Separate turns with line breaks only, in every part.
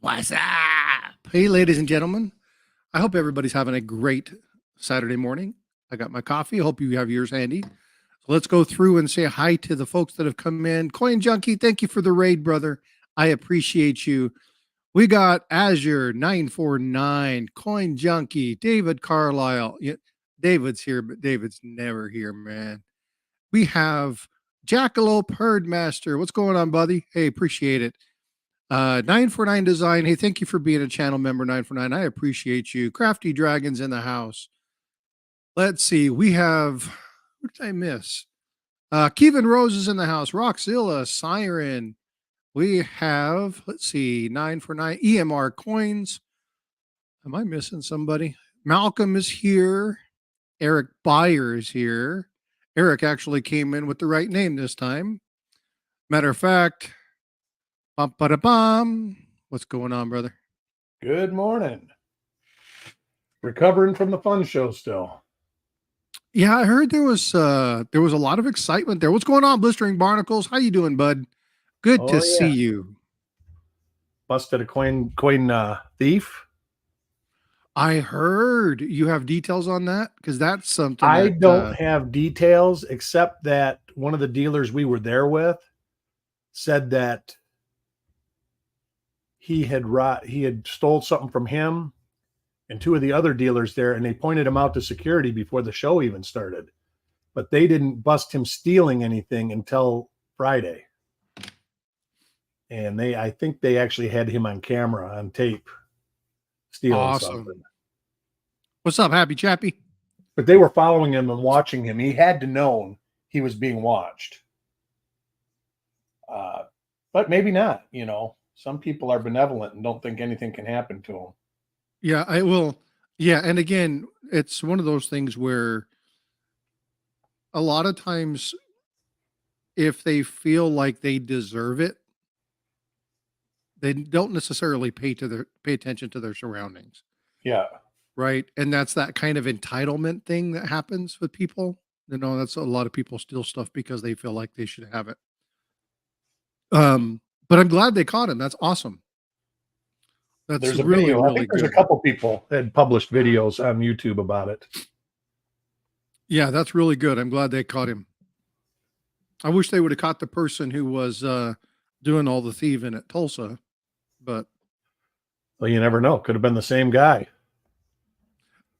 What's up? Hey, ladies and gentlemen. I hope everybody's having a great Saturday morning. I got my coffee. I hope you have yours handy. So let's go through and say hi to the folks that have come in. Coin Junkie, thank you for the raid, brother. I appreciate you. We got Azure 949, Coin Junkie, David Carlisle. Yeah, David's here, but David's never here, man. We have Jackalope Herdmaster. What's going on, buddy? Hey, appreciate it. 949 Design. Hey, thank you for being a channel member, 949. I appreciate you. Crafty Dragons in the house. Let's see. We have, what did I miss? Kevin Rose is in the house. Roxzilla, Siren. We have, let's see, 949 EMR Coins. Am I missing somebody? Malcolm is here. Eric Byer is here. Eric actually came in with the right name this time. Matter of fact, bum. What's going on, brother?
Good morning. Recovering from the fun show still.
Yeah, I heard there was a lot of excitement there. What's going on, Blistering Barnacles? How you doing, bud? Good to see you.
Busted a coin thief.
I heard you have details on that because that's something
I don't have details except that one of the dealers we were there with said that he had stole something from him and two of the other dealers there, and they pointed him out to security before the show even started. But they didn't bust him stealing anything until Friday. And I think they actually had him on camera, on tape, stealing something.
What's up, Happy Chappy?
But they were following him and watching him. He had to know he was being watched. But maybe not, you know. Some people are benevolent and don't think anything can happen to them.
Yeah, I will. Yeah, and again, it's one of those things where a lot of times if they feel like they deserve it, they don't necessarily pay attention to their surroundings.
Yeah.
Right. And that's that kind of entitlement thing that happens with people. You know, that's a lot of people steal stuff because they feel like they should have it. But I'm glad they caught him. That's awesome.
There's a video. I think there's a couple people that had published videos on YouTube about it.
Yeah, that's really good. I'm glad they caught him. I wish they would have caught the person who was doing all the thieving at Tulsa, but
well, you never know. Could have been the same guy.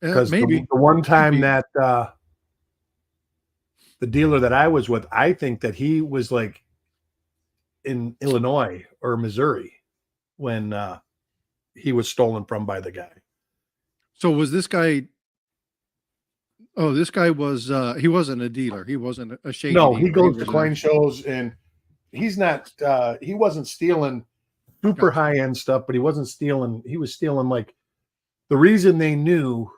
Because
maybe
the one time that the dealer that I was with, I think that he was like in Illinois or Missouri when he was stolen from by the guy.
So was this guy? Oh, this guy was. He wasn't a dealer. He wasn't a shady.
No, he goes to coin shows and he's not. He wasn't stealing super high end stuff, but he wasn't stealing. He was stealing like the reason they knew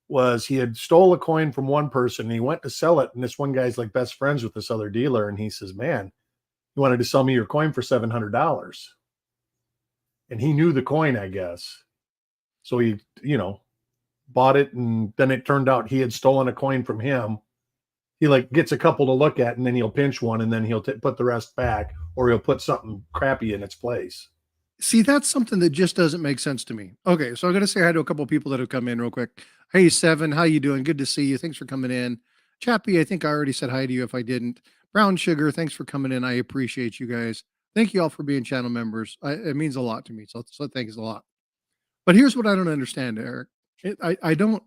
was he had stole a coin from one person and he went to sell it. And this one guy's like best friends with this other dealer. And he says, man, you wanted to sell me your coin for $700. And he knew the coin, I guess. So he, bought it. And then it turned out he had stolen a coin from him. He like gets a couple to look at and then he'll pinch one and then he'll put the rest back, or he'll put something crappy in its place.
See, that's something that just doesn't make sense to me. Okay, so I'm going to say hi to a couple of people that have come in real quick. Hey, Seven, how you doing? Good to see you. Thanks for coming in. Chappie, I think I already said hi to you if I didn't. Brown Sugar, thanks for coming in. I appreciate you guys. Thank you all for being channel members. It means a lot to me, so thanks a lot. But here's what I don't understand, Eric. I don't.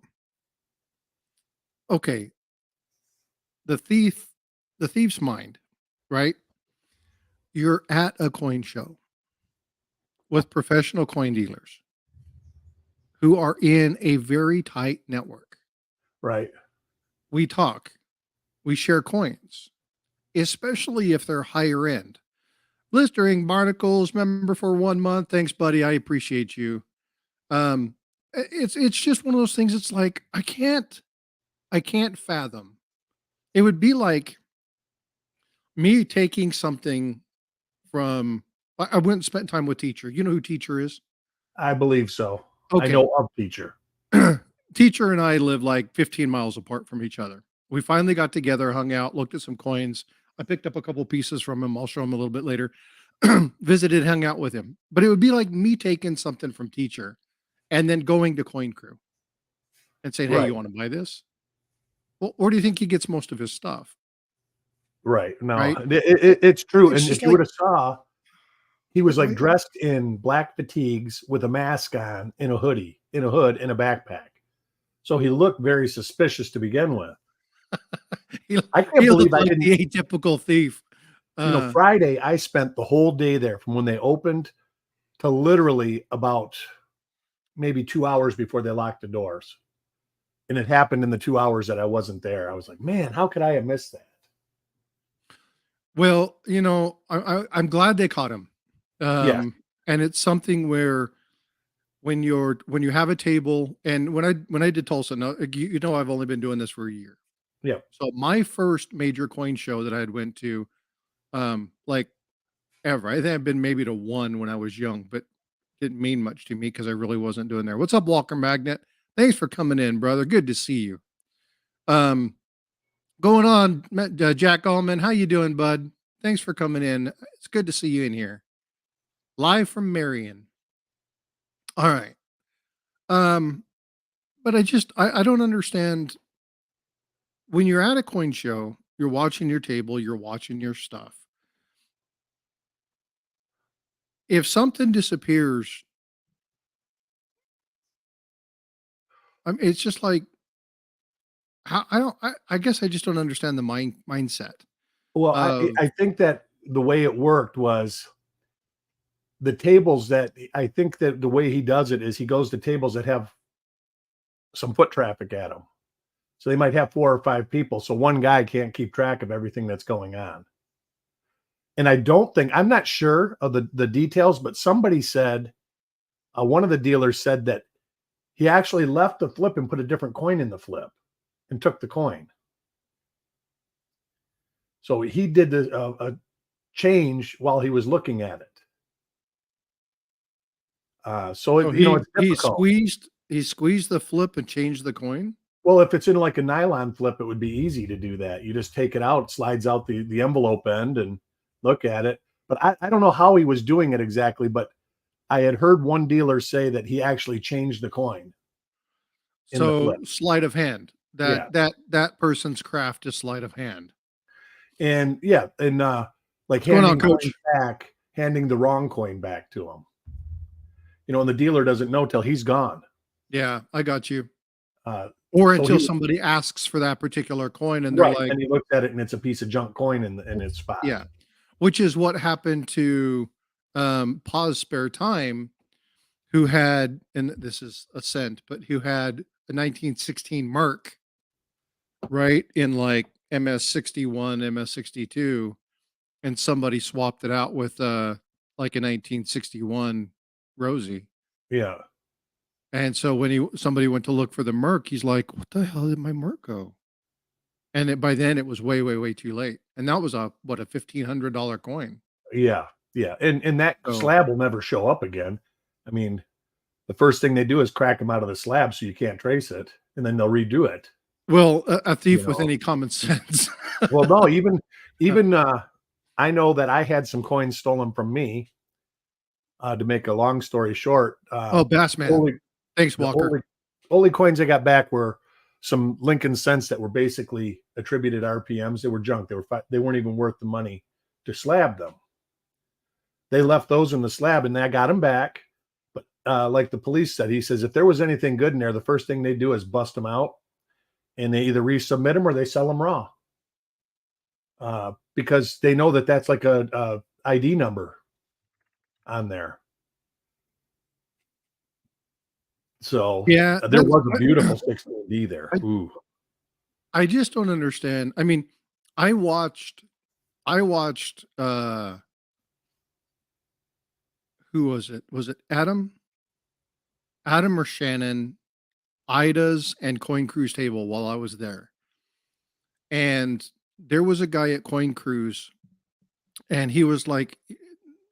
Okay, the thief's mind, right? You're at a coin show with professional coin dealers who are in a very tight network.
Right.
We talk, we share coins, especially if they're higher end. Blistering Barnacles, member for 1 month. Thanks, buddy. I appreciate you. It's just one of those things. It's like, I can't fathom. It would be like me taking something from, I went and spent time with Teacher. You know who Teacher is?
I believe so.
Okay.
I know of Teacher.
Teacher and I live like 15 miles apart from each other. We finally got together, hung out, looked at some coins. I picked up a couple pieces from him. I'll show him a little bit later. visited, hung out with him. But it would be like me taking something from teacher and then going to Coin Crew and saying, "Hey,
Right.
you want to buy this?" Well, where do you think he gets most of his stuff?
Right. No,
Right?
it's true.
It's
And
just
if you
like,
would have saw, he was like
why?
dressed in black fatigues with a mask on, in a hoodie, in a hood, and a backpack. So he looked very suspicious to begin with.
He,
I can't
he
believe
looked
I
like
didn't,
the atypical thief.
Friday, I spent the whole day there from when they opened to literally about maybe 2 hours before they locked the doors. And it happened in the 2 hours that I wasn't there. I was like, man, how could I have missed that?
Well, I'm glad they caught him.
Yes.
And it's something where when you have a table, and when I did Tulsa, now, I've only been doing this for a year.
Yeah.
So my first major coin show that I had went to, like ever, I think I've been maybe to one when I was young, but didn't mean much to me because I really wasn't doing there. What's up, Walker Magnet? Thanks for coming in, brother. Good to see you. Um, Going on, Jack Allman. How you doing, bud? Thanks for coming in. It's good to see you in here. Live from Marion. All right. Um, but I don't understand when you're at a coin show, you're watching your table, you're watching your stuff. If something disappears, it's just like how I guess I just don't understand the mindset
Well,
of
I think that the way it worked was the tables that I think that the way he does it is he goes to tables that have some foot traffic at them. So they might have 4 or 5 people. So one guy can't keep track of everything that's going on. And I'm not sure of the details, but somebody said, one of the dealers said that he actually left the flip and put a different coin in the flip and took the coin. So he did a change while he was looking at it. So
so
it's
he
difficult.
squeezed the flip and changed the coin.
Well, if it's in like a nylon flip, it would be easy to do that. You just take it out, slides out the envelope end and look at it. But I don't know how he was doing it exactly, but I had heard one dealer say that he actually changed the coin in the
So
flip.
sleight of hand.
Yeah.
That person's craft is sleight of hand.
And yeah, and like
What's going on,
handing
Coach?
coins back, handing the wrong coin back to him. And the dealer doesn't know till he's gone.
Yeah, I got you.
Uh,
Or
so
until
he
somebody asks for that particular coin and they're
right,
like,
and he looks at it and it's a piece of junk coin in its spot.
yeah, which is what happened to Pause Spare Time, who had, and this is a cent, but who had a 1916 Merc, right, in like MS-61, MS-62, and somebody swapped it out with like a 1961 Rosie.
Yeah.
And so when somebody went to look for the Merc, he's like, "What the hell did my Merc go?" And by then it was way, way, way too late. And that was a $1,500 coin.
Yeah. Yeah. And that
So,
slab will never show up again. I mean, the first thing they do is crack them out of the slab so you can't trace it, and then they'll redo it.
well, a
You
thief with
know.
any common sense.
Well, no, even I know that I had some coins stolen from me. To make a long story short,
Oh, Bassman.
only
Thanks,
the
Walker.
only coins I got back were some Lincoln cents that were basically attributed RPMs. They were junk. They weren't even worth the money to slab them. They left those in the slab, and I got them back. But like the police said, he says if there was anything good in there, the first thing they do is bust them out, and they either resubmit them or they sell them raw, because they know that that's like a ID number on there. So
Yeah,
there was a beautiful 16D there. Ooh.
I just don't understand. I mean, I watched who was it? Was it Adam? Adam or Shannon, Ida's and Coin Cruise table while I was there. And there was a guy at Coin Cruise, and he was like,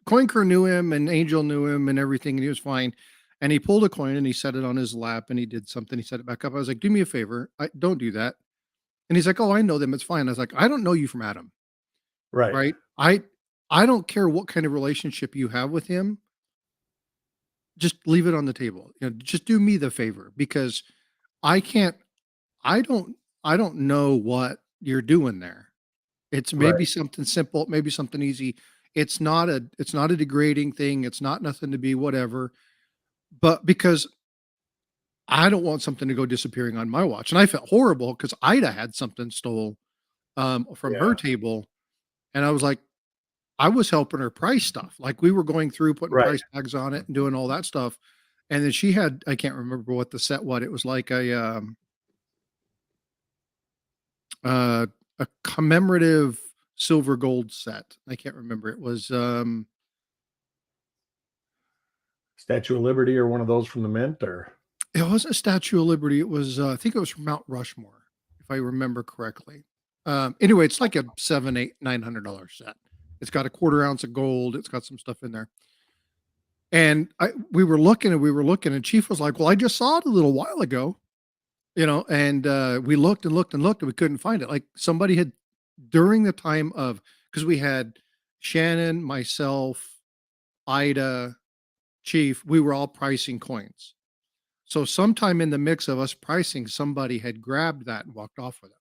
Coin Crew knew him and Angel knew him and everything, and he was fine. And he pulled a coin and he set it on his lap and he did something. He set it back up. I was like, do me a favor. Don't do that. And he's like, oh, I know them. It's fine. I was like, I don't know you from Adam.
Right.
Right. I don't care what kind of relationship you have with him, just leave it on the table. You know, just do me the favor because I can't I don't I don't know what you're doing there. It's maybe
Right.
something simple, maybe something easy. It's not a degrading thing. It's not nothing to be whatever. But because I don't want something to go disappearing on my watch. And I felt horrible because Ida had something stole from her
Yeah.
table. And I was like, I was helping her price stuff. Like we were going through putting
Right.
price tags on it and doing all that stuff. And then she had, I can't remember what the set what it was like uh a commemorative silver gold set. I can't remember. It was
Statue of Liberty or one of those from the Mint, or
it wasn't Statue of Liberty. It was I think it was from Mount Rushmore, if I remember correctly. Anyway, it's like a seven, eight, $900 set. It's got a quarter ounce of gold. It's got some stuff in there. And we were looking and we were looking, and Chief was like, "Well, I just saw it a little while ago, you know." And we looked and looked and looked, and we couldn't find it. Like somebody had during the time of because we had Shannon, myself, Ida, Chief. We were all pricing coins. So sometime in the mix of us pricing, somebody had grabbed that and walked off with it.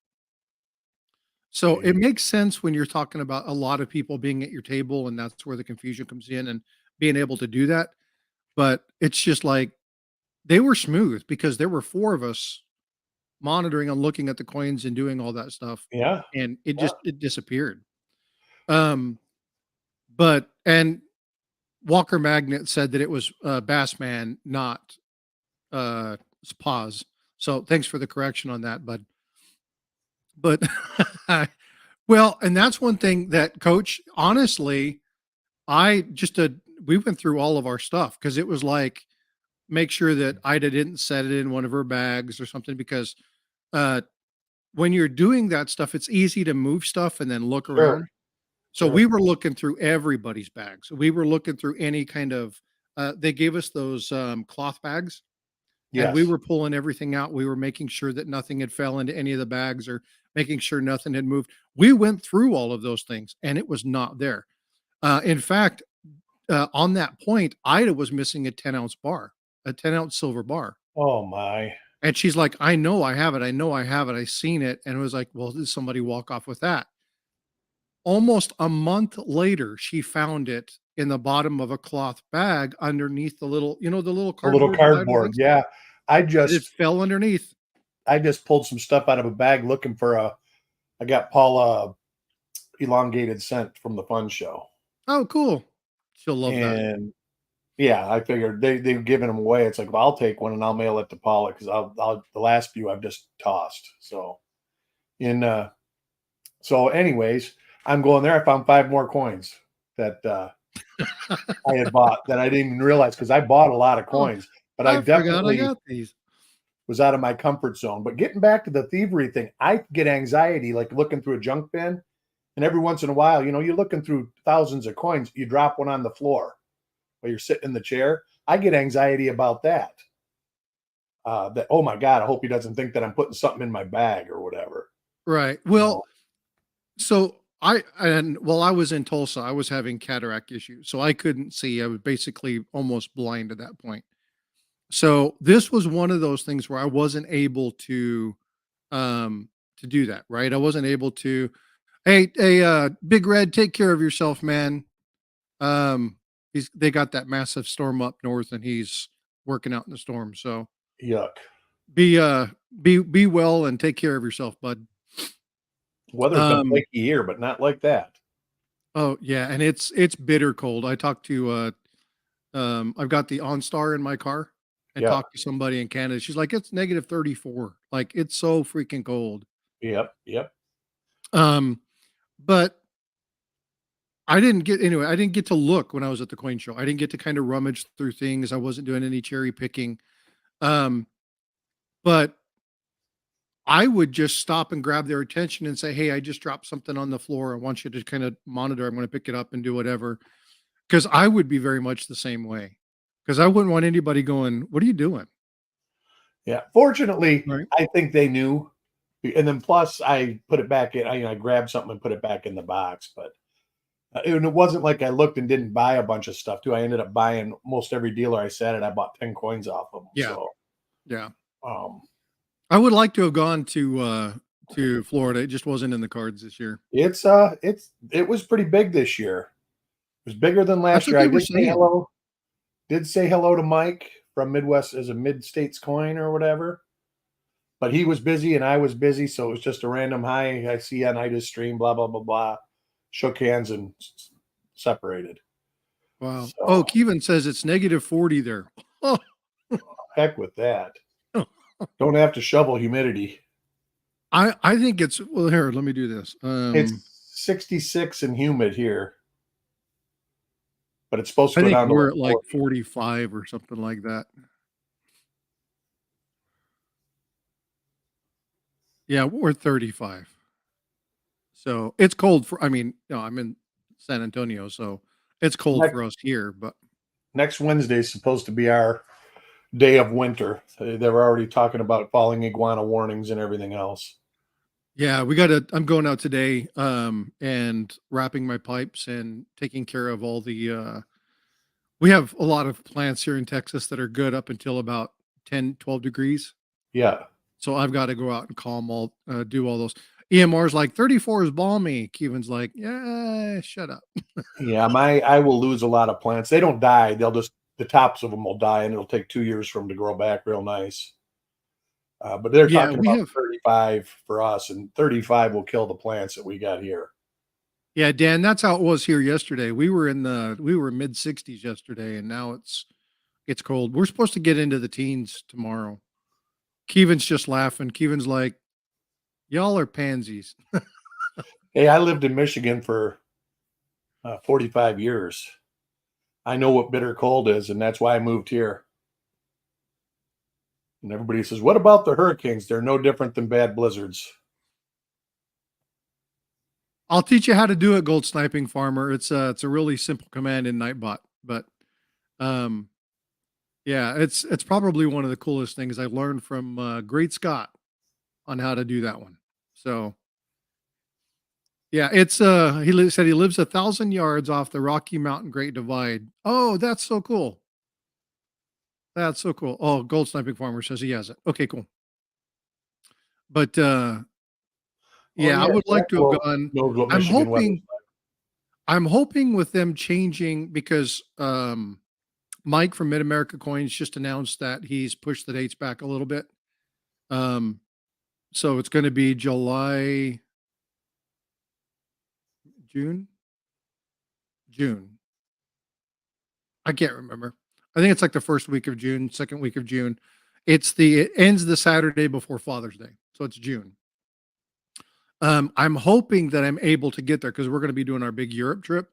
So it
maybe.
makes sense when you're talking about a lot of people being at your table, and that's where the confusion comes in, and being able to do that. But it's just like they were smooth because there were four of us monitoring and looking at the coins and doing all that stuff,
Yeah.
and it
Yeah.
just it disappeared. Um, and Walker Magnet said that it was Bassman, not Pause. So thanks for the correction on that, bud. But well, and that's one thing that coach, honestly, I just did we went through all of our stuff because it was like make sure that Ida didn't set it in one of her bags or something because uh when you're doing that stuff, it's easy to move stuff and then look
Sure.
around. So
Sure.
we were looking through everybody's bags. We were looking through any kind of they gave us those cloth bags and we
Yes.
were pulling everything out. We were making sure that nothing had fell into any of the bags or making sure nothing had moved. We went through all of those things and it was not there. In fact, on that point, Ida was missing a 10-ounce bar, a 10-ounce silver bar.
Oh my.
And she's like, I know I have it. I know I have it. I seen it. And it was like, well, did somebody walk off with that? Almost a month later, she found it in the bottom of a cloth bag underneath the little, the little
A little
cardboard divider
cardboard.
things.
Yeah. I
It had
just
fell underneath.
I just pulled some stuff out of a bag looking for I got Paula elongated scent from the fun show.
Oh, cool. She'll love that.
And yeah, I figured they've given them away. It's like, well, I'll take one and I'll mail it to Paula because I'll the last few I've just tossed. So in so anyways, I'm going there. I found 5 more coins that I had bought that I didn't even realize because I bought a lot of
Oh,
coins, but I
I forgot I
definitely
got these.
was out of my comfort zone. But getting back to the thievery thing, I get anxiety like looking through a junk bin. And every once in a while, you're looking through thousands of coins, you drop one on the floor while you're sitting in the chair. I get anxiety about that. That, oh my God, I hope he doesn't think that I'm putting something in my bag or whatever.
Right.
You know?
Well, so while I was in Tulsa, I was having cataract issues. So I couldn't see. I was basically almost blind at that point. So this was one of those things where I wasn't able to do that, right? I wasn't able to, hey, Big Red, take care of yourself, man. They got that massive storm up north and he's working out in the storm. So
Yuck.
be be well and take care of yourself, bud.
Weather's been
Um
flaky here, but not like that.
oh yeah, and it's bitter cold. I talked to I've got the OnStar in my car and
Yep.
talked to somebody in Canada. She's like, it's negative 34. Like it's so freaking cold.
Yep. Yep.
Um, but I didn't get to look when I was at the coin show. I didn't get to kind of rummage through things. I wasn't doing any cherry picking. Um, but I would just stop and grab their attention and say, hey, I just dropped something on the floor. I want you to kind of monitor. I'm going to pick it up and do whatever. Cause I would be very much the same way. Cause I wouldn't want anybody going, what are you doing?
Yeah. Fortunately,
Right.
I think they knew. And then plus I put it back in. I grabbed something and put it back in the box. But And it wasn't like I looked and didn't buy a bunch of stuff too. I ended up buying most every dealer I sat at. I bought 10 coins off of them.
Yeah.
So,
Yeah.
um,
I would like to have gone to Florida. It just wasn't in the cards this year.
it was pretty big this year. It was bigger than last
That's what
year.
they
I
were
did say
saying.
hello. Did say hello to Mike from Midwest as a Mid States coin or whatever. But he was busy and I was busy, so it was just a random hi. I see you on Ida's stream, blah blah blah blah. Shook hands and separated.
Wow.
So,
Oh, Kevin says it's -40 there. Oh,
heck with that. Don't have to shovel humidity.
I think it's well. Here, let me do this.
It's 66 and humid here, but it's supposed to
I
go
think
down to
we're
like
at like
40.
45 or something like that. Yeah, we're 35. So it's cold for. I mean, no, I'm in San Antonio, so it's cold
Next,
for us here. But
next Wednesday is supposed to be our day of winter. They were already talking about falling iguana warnings and everything else.
yeah, we got to. I'm going out today, and wrapping my pipes and taking care of all the. We have a lot of plants here in Texas that are good up until about 10, 12 degrees.
Yeah.
So I've got to go out and calm all, do all those. EMR's like 34 is balmy. Kevin's like, yeah, shut up.
Yeah. I will lose a lot of plants. They don't die. They'll just, the tops of them will die and it'll take 2 years for them to grow back real nice. But they're
Yeah,
talking
we
about
have.
35 for us, and 35 will kill the plants that we got here.
Yeah, Dan, that's how it was here yesterday. We were mid 60s yesterday, and now it's cold. We're supposed to get into the teens tomorrow. Kevin's just laughing. Kevin's like, y'all are pansies.
Hey, I lived in Michigan for 45 years. I know what bitter cold is, and that's why I moved here. And everybody says, what about the hurricanes? They're no different than bad blizzards.
I'll teach you how to do it, Gold Sniping Farmer. It's a really simple command in Nightbot, but um yeah, it's probably one of the coolest things I learned from Great Scott on how to do that one. So yeah, it's said he lives 1,000 yards off the Rocky Mountain Great Divide. Oh, that's so cool. That's so cool. Oh, Gold Sniping Farmer says he has it. Okay, cool. But
Oh,
yeah, I
yeah.
would like
Jack
to have gone.
knows what
I'm
Michigan weather is
hoping I'm hoping with them changing because Mike from Mid America Coins just announced that he's pushed the dates back a little bit. Um, so it's going to be July, June, June. I can't remember. I think it's like the first week of June, second week of June. It ends the Saturday before Father's Day, so it's June. I'm hoping that I'm able to get there because we're going to be doing our big Europe trip.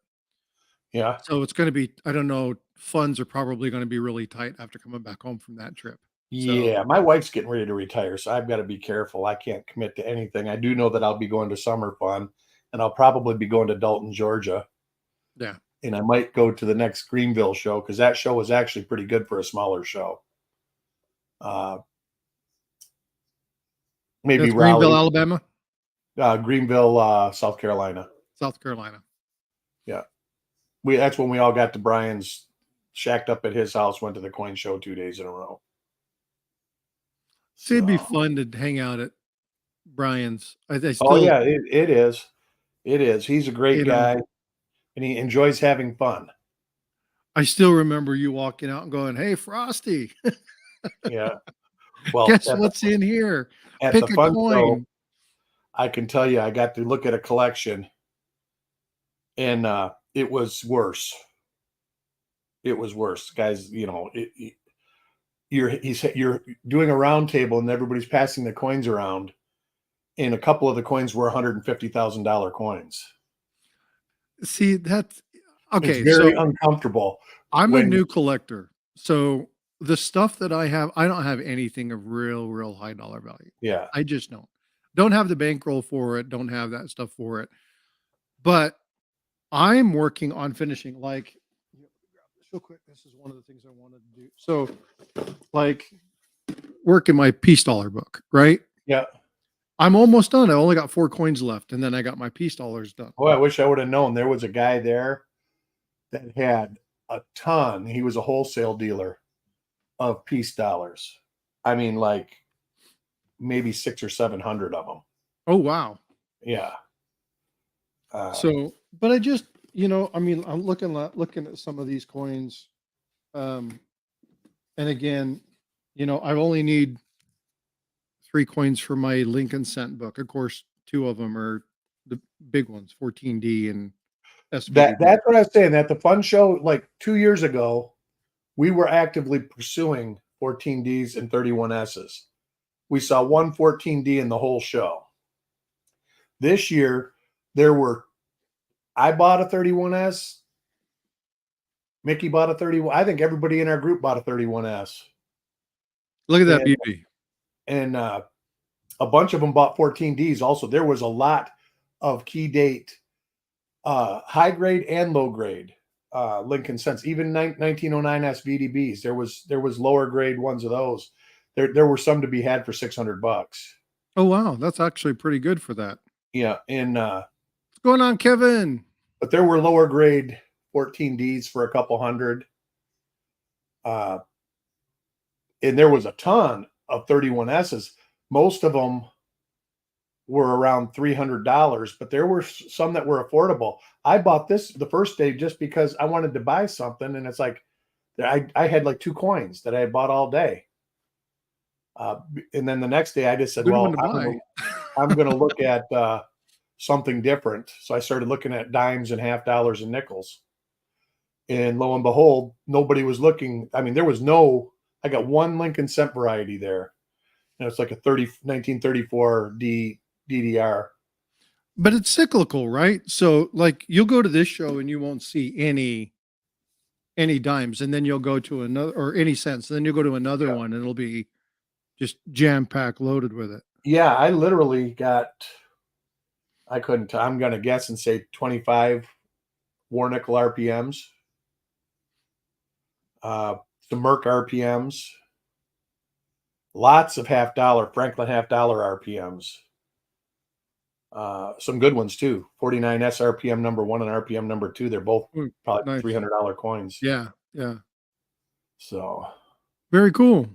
Yeah.
So it's going to be, I don't know, funds are probably going to be really tight after coming back home from that trip. So
Yeah. My wife's getting ready to retire, so I've got to be careful. I can't commit to anything. I do know that I'll be going to summer fun, and I'll probably be going to Dalton, Georgia.
yeah,
And I might go to the next Greenville show because that show was actually pretty good for a smaller show. Maybe
that's Greenville,
Raleigh,
Alabama,
Greenville, South Carolina.
South Carolina.
Yeah. That's when we all got to Brian's, shacked up at his house, went to the coin show 2 days in a row.
So it'd be
So,
fun to hang out at Brian's. I
oh
still,
yeah, it is. It is. He's a great
you know,
guy and he enjoys having fun.
I still remember you walking out and going, "Hey, Frosty,
Yeah. Well,
guess what's in here?
at the
Pick a
fun show,
coin."
I can tell you, I got to look at a collection and it was worse. It was worse, guys. You know, you're doing a round table and everybody's passing the coins around, and a couple of the coins were $150,000 coins.
See, that's
It's
okay.
very
So
uncomfortable
I'm a
when
new collector. So the stuff that I have, I don't have anything of real high dollar value.
yeah.
I just don't. Don't have the bankroll for it. Don't have that stuff for it. But I'm working on finishing. Like, grab this real quick. This is one of the things I wanted to do. So, like, work in my peace dollar book, right?
Yeah.
I'm almost done. I only got 4 coins left, and then I got my peace dollars done.
Boy, I wish I would have known. There was a guy there that had a ton. He was a wholesale dealer of peace dollars. I mean, like maybe 600 or 700 of them.
Oh, wow.
Yeah.
So, but I just, I mean, I'm looking at some of these coins. And again, I only need 3 coins for my Lincoln cent book. Of course, 2 of them are the big ones, 14D and SVD.
That's what I was saying. At the fun show, like 2 years ago, we were actively pursuing 14Ds and 31Ss. We saw one 14D in the whole show. This year, I bought a 31S. Mickey bought a 31. I think everybody in our group bought a 31S.
Look at that BB.
And a bunch of them bought 14Ds also. There was a lot of key date, high grade and low grade Lincoln cents, even 1909 SVDBs. There was lower grade ones of those. There were some to be had for $600.
Oh, wow. That's actually pretty good for that.
Yeah. And
what's going on, Kevin?
But there were lower grade 14Ds for a couple hundred. And there was a ton of 31Ss. Most of them were around $300, but there were some that were affordable. I bought this the first day just because I wanted to buy something, and it's like I had like 2 coins that I had bought all day. And then the next day I just said, well, I'm going to look at something different. So I started looking at dimes and half dollars and nickels. And lo and behold, nobody was looking. I mean, I got one Lincoln cent variety there. And it's like a 1934 DDR.
But it's cyclical, right? So like you'll go to this show and you won't see any dimes, and then you'll go to another, or any cents, and then you'll go to another one and it'll be just jam-packed loaded with it.
Yeah, I literally got, I'm going to guess and say 25 war nickel RPMs, some Merc RPMs, lots of Franklin $half RPMs, some good ones too. 49S RPM number 1 and RPM number 2. They're both probably nice. $300 coins.
Yeah.
So
very cool.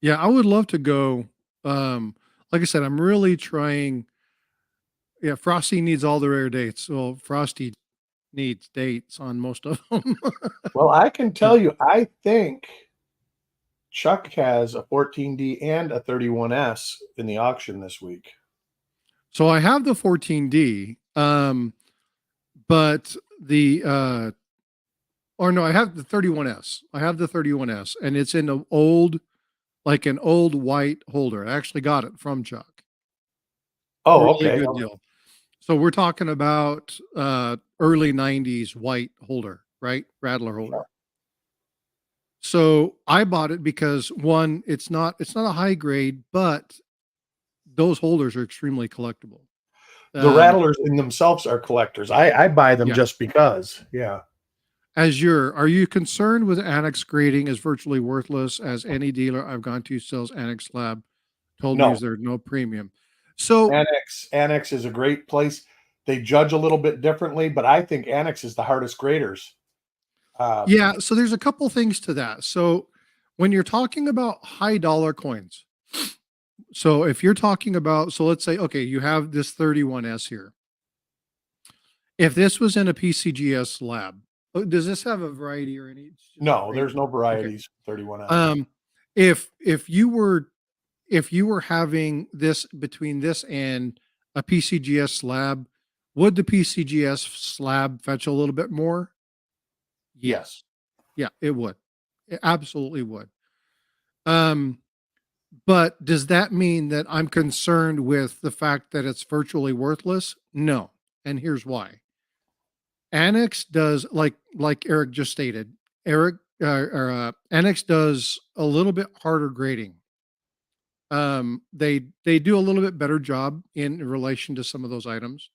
Yeah, I would love to go. Like I said, I'm really trying. Yeah, Frosty needs all the rare dates. Well, Frosty needs dates on most of them.
Well, I can tell you, I think Chuck has a 14D and a 31S in the auction this week.
So I have the 14D, but I have the 31S. I have the 31S, and it's in an old white holder. I actually got it from Chuck.
Oh,
really
okay.
Good deal. So we're talking about early 90s white holder, right? Rattler holder. Yeah. So I bought it because one, it's not a high grade, but those holders are extremely collectible.
The rattlers in themselves are collectors. I buy them just because. Yeah.
Are you concerned with Annex grading as virtually worthless, as any dealer I've gone to sells Annex slab told me there's no premium? So
Annex is a great place. They judge a little bit differently, but I think Annex is the hardest graders.
So there's a couple things to that. So when you're talking about high dollar coins, so if you're talking about, so let's say, okay, you have this 31S here. If this was in a PCGS lab, does this have a variety or any?
No, there's no varieties. Okay. 31S.
If you were having this between this and a PCGS slab, would the PCGS slab fetch a little bit more?
Yes.
Yeah, it would. It absolutely would. But does that mean that I'm concerned with the fact that it's virtually worthless? No. And here's why. Annex does, like Eric just stated, Annex does a little bit harder grading. They do a little bit better job in relation to some of those items,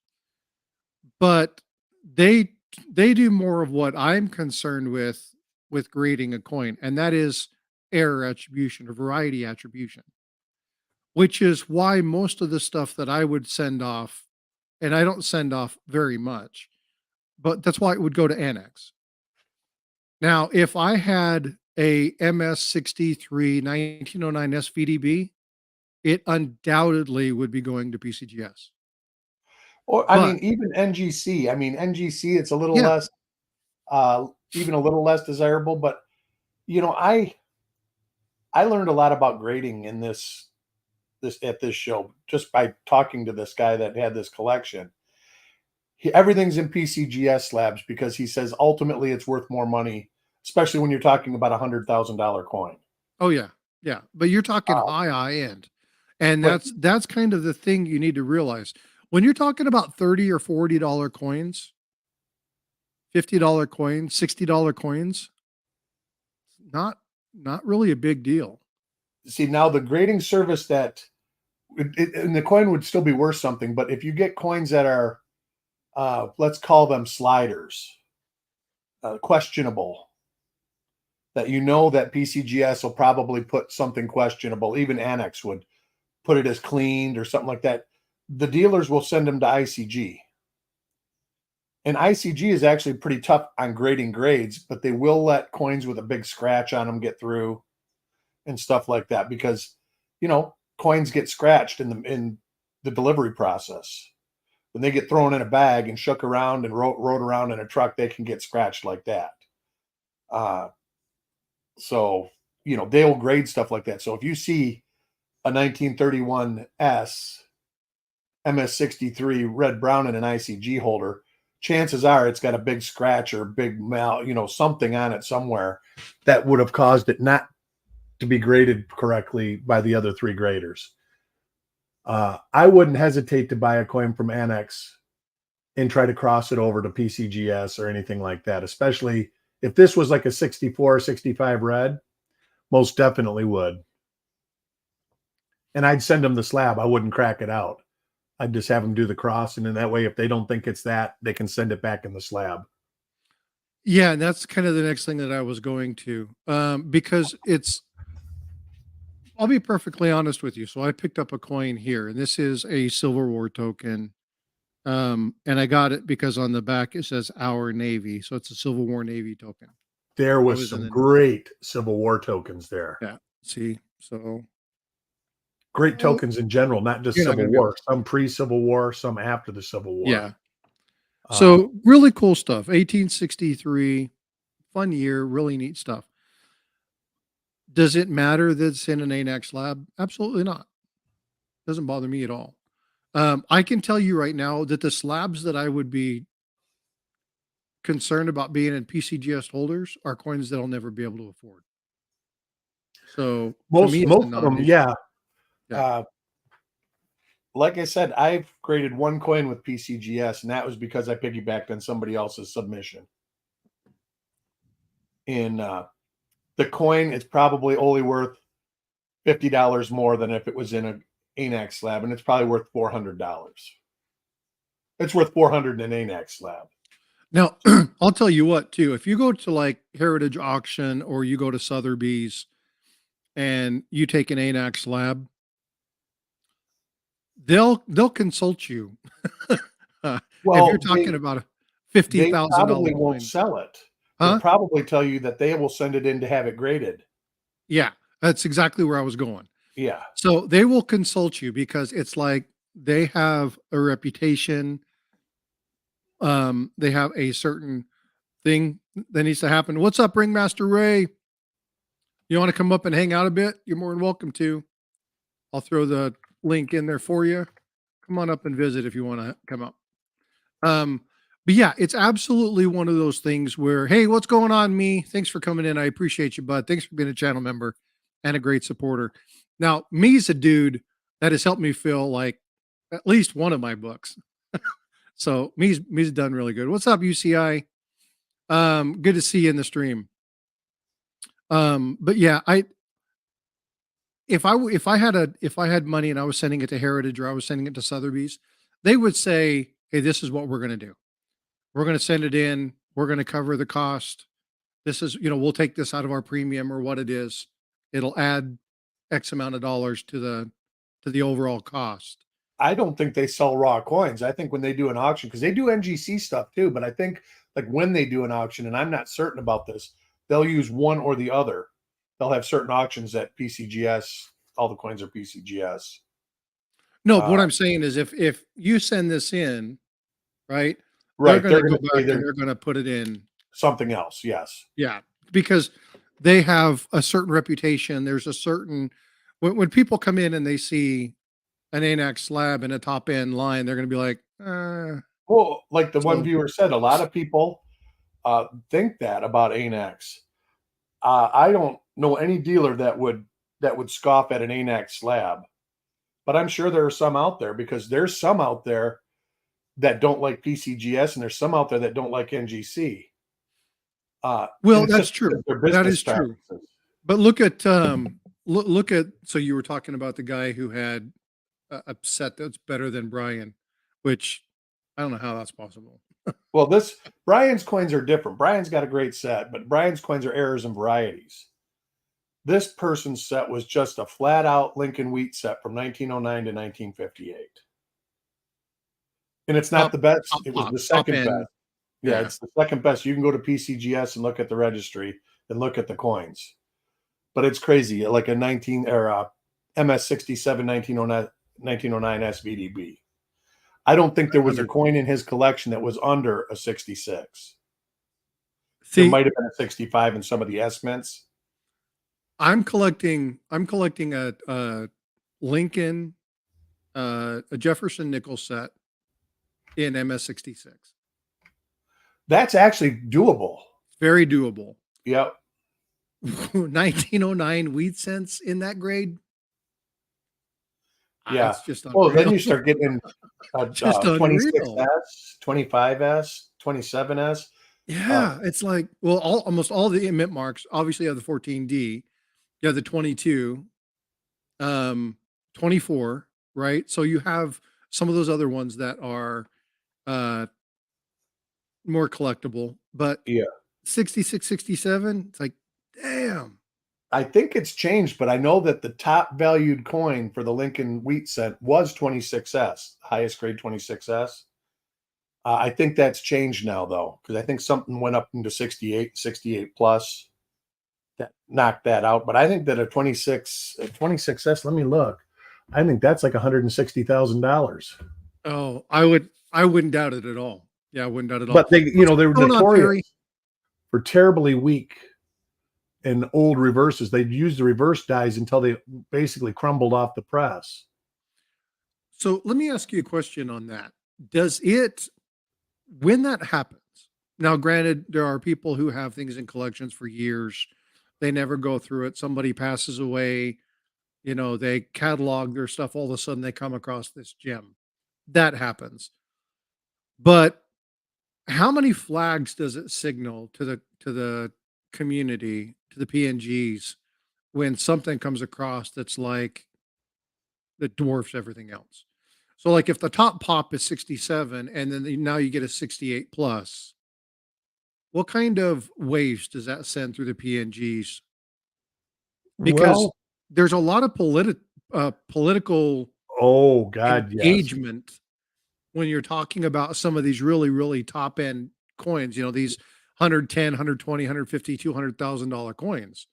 but they do more of what I'm concerned with grading a coin, and that is error attribution or variety attribution. which is why most of the stuff that I would send off, and I don't send off very much, but that's why it would go to Annex. Now, if I had a MS-63 1909 SVDB, it undoubtedly would be going to PCGS.
Or I
But
mean, even NGC. I mean, NGC, it's a little
yeah,
less, even a little less desirable. But you know, I learned a lot about grading in this at this show just by talking to this guy that had this collection. Everything's in PCGS slabs because he says ultimately it's worth more money, especially when you're talking about $100,000 coin.
oh yeah, yeah. But you're talking
Uh,
high end, and
but
that's kind of the thing you need to realize when you're talking about $30 or $40 coins, $50 coins, $60 coins. Not not really a big deal.
see now the grading service that and the coin would still be worth something, but if you get coins that are let's call them sliders, questionable, that you know that PCGS will probably put something questionable, even Annex would put it as cleaned or something like that. The dealers will send them to ICG. And ICG is actually pretty tough on grading grades, but they will let coins with a big scratch on them get through and stuff like that because, you know, coins get scratched in the delivery process. When they get thrown in a bag and shook around and rode around in a truck, they can get scratched like that. Uh, so, you know, they'll grade stuff like that. So if you see a 1931 S MS-63 red brown in an ICG holder, chances are it's got a big scratch or big something on it somewhere that would have caused it not to be graded correctly by the other three graders. I wouldn't hesitate to buy a coin from Annex and try to cross it over to PCGS or anything like that, especially if this was like a 64, 65 red, most definitely would. And I'd send them the slab. I wouldn't crack it out. I'd just have them do the cross. And then that way, if they don't think it's that, they can send it back in the slab.
Yeah, and that's kind of the next thing that I was going to, because I'll be perfectly honest with you. So I picked up a coin here, and this is a Civil War token. And I got it because on the back it says Our Navy. So it's a Civil War Navy token.
There
I
was
was in
some
the,
great Civil War tokens there.
yeah, see, so,
Great
well,
tokens in general, not just
you're not
Civil
going to be able
War.
to,
Some pre-Civil War, some after the Civil War.
yeah.
Uh,
So really cool stuff. 1863, fun year, really neat stuff. Does it matter that it's in an ANAX lab? Absolutely not. Doesn't bother me at all. I can tell you right now that the slabs that I would be concerned about being in PCGS holders are coins that I'll never be able to afford. So to me, it's a
most of them,
non-issue.
yeah.
Yeah.
Uh, like I said, I've graded one coin with PCGS, and that was because I piggybacked on somebody else's submission. In the coin is probably only worth $50 more than if it was in an ANAX slab, and it's probably worth $400. It's worth 400 in an ANAX slab.
Now, I'll tell you what, too. If you go to like Heritage Auction or you go to Sotheby's and you take an ANAX lab, they'll consult you. If you're
Well,
talking about a fifty
they
thousand dollar
probably won't
coin,
sell it. They'll
huh?
probably tell you that they will send it in to have it graded.
Yeah, that's exactly where I was going.
Yeah.
So they will consult you because it's like they have a reputation. They have a certain thing that needs to happen. What's up, Ringmaster Ray? You want to come up and hang out a bit? You're more than welcome to. I'll throw the link in there for you. Come on up and visit if you want to come up. Um, but yeah, it's absolutely one of those things where, hey, what's going on, me? Thanks for coming in. I appreciate you, bud. Thanks for being a channel member and a great supporter. Now, me's a dude that has helped me fill like at least one of my books. So me's done really good. What's up, UCI? Good to see you in the stream. But yeah, if I had money and I was sending it to Heritage or I was sending it to Sotheby's, they would say, hey, this is what we're going to do. We're going to send it in. We're going to cover the cost. This is, we'll take this out of our premium or what it is. It'll add X amount of dollars to to the overall cost.
I don't think they sell raw coins. I think when they do an auction, because they do NGC stuff too, but I think like when they do an auction, and I'm not certain about this, they'll use one or the other. They'll have certain auctions that PCGS, all the coins are PCGS.
No, but what I'm saying is if you send this in, right, they're
Right.
going to
They're
go
going to
back
say
and they're going to put it in.
something else. Yes.
Yeah, because they have a certain reputation. There's a certain when people come in and they see an ANAC slab in a top end line, they're going to be like,
Well, like the one
So-
viewer said, a lot of people think that about ANAX. I don't know any dealer that would scoff at an ANAC slab, but I'm sure there are some out there, because there's some out there that don't like PCGS, and there's some out there that don't like NGC.
well,
and it's
that's
just
true.
because their
That
business
is true.
practices.
But look at look at so you were talking about the guy who had a set that's better than Brian, which I don't know how that's possible.
Well, this Brian's coins are different. Brian's got a great set, but Brian's coins are errors and varieties. This person's set was just a flat out Lincoln wheat set from 1909 to 1958. And it's not
Top-
the best.
top
It was
pop,
the
top
second
end.
best. Yeah,
Yeah.
it's the second best. You can go to PCGS and look at the registry and look at the coins. But it's crazy. Like a 19 or MS 67 1909 SVDB. I don't think there was a coin in his collection that was under a 66. There
See,
might have been a 65 in some of the S mints.
I'm collecting a Lincoln, a Jefferson nickel set in MS66.
That's actually doable.
Very doable.
Yep.
1909 wheat cents in that grade.
Yeah.
It's just
Well, then
unreal.
you start getting
Just unreal.
26S, 25S, 27S.
Yeah, it's like, well, almost all the mint marks obviously have the 14D. You have the 22, 24, right? So you have some of those other ones that are more collectible, but
Yeah.
66, 67, it's like, damn.
I think it's changed, but I know that the top valued coin for the Lincoln wheat set was 26S, highest grade 26S. I think that's changed now, though, because I think something went up into 68 plus that knocked that out. But I think that a 26S, let me look. I think that's like $160,000.
Oh, I wouldn't doubt it at all. Yeah, I wouldn't doubt it at all.
But they were
going on,
notorious
Perry?
for terribly weak and old reverses. They'd use the reverse dies until they basically crumbled off the press.
So let me ask you a question on that. Does it, when that happens, now granted, there are people who have things in collections for years, they never go through it. Somebody passes away, they catalog their stuff. All of a sudden they come across this gem. That happens. But how many flags does it signal to the community, to the PNGs, when something comes across that's like that dwarfs everything else? So like if the top pop is 67 and then now you get a 68 plus, what kind of waves does that send through the PNGs? Because there's a lot of political
Oh God, yes.
engagement when you're talking about some of these really, really top end coins, these 110, 120, 150, $200,000 coins.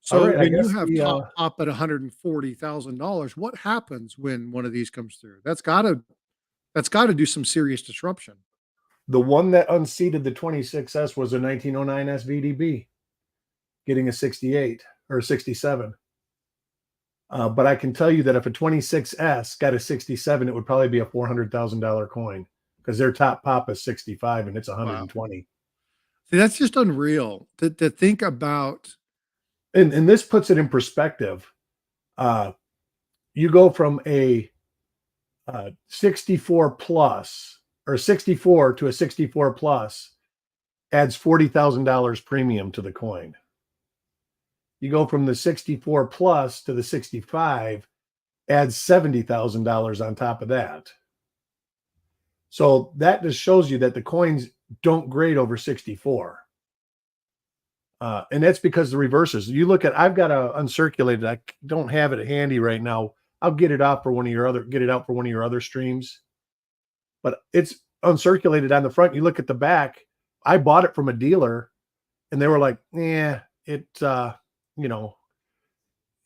So
right, I
when you
guess
have
the,
top at $140,000, what happens when one of these comes through? That's gotta do some serious disruption.
The one that unseated the 26S was a 1909 SVDB, getting a 68 or a 67. But I can tell you that if a 26S got a 67, it would probably be a $400,000 coin, because their top pop is 65 and it's 120.
See, that's just unreal to think about.
And this puts it in perspective. You go from a 64 plus or 64 to a 64 plus, adds $40,000 premium to the coin. You go from the 64 plus to the 65, adds $70,000 on top of that. So that just shows you that the coins don't grade over 64. And that's because the reverses. You look at, I've got a uncirculated, I don't have it handy right now, I'll get it out for one of your other streams. But it's uncirculated on the front. You look at the back. I bought it from a dealer, and they were like, "Yeah, it's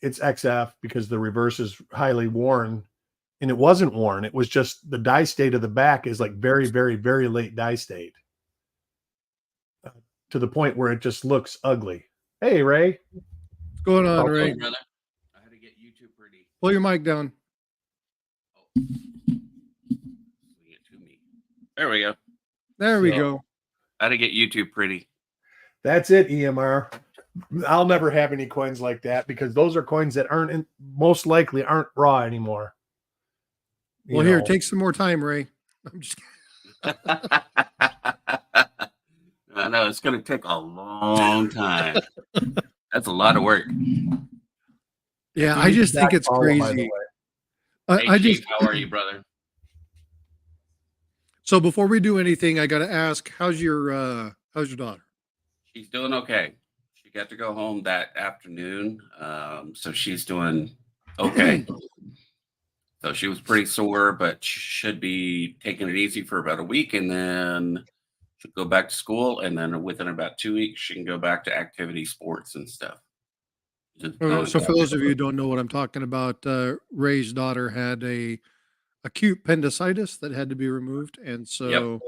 it's XF because the reverse is highly worn." And it wasn't worn. It was just the die state of the back is like very, very, very late die state, to the point where it just looks ugly. Hey, Ray.
What's going on, Ray?
Brother. I had to get YouTube pretty.
Pull your mic down.
There we go.
There we go.
I had to get YouTube pretty.
That's it, EMR. I'll never have any coins like that because those are coins that most likely aren't raw anymore.
Well, here, take some more time, Ray. I'm just
I know it's going to take a long time. That's a lot of work.
Yeah, I just think it's crazy.
Hey, Chief, how are you, brother?
So before we do anything, I got to ask, how's your daughter?
She's doing okay. She got to go home that afternoon, so she's doing okay. So she was pretty sore, but she should be taking it easy for about a week, and then she'll go back to school. And then within about 2 weeks, she can go back to activity sports and stuff.
So for those of you who don't know what I'm talking about, Ray's daughter had a acute appendicitis that had to be removed, and so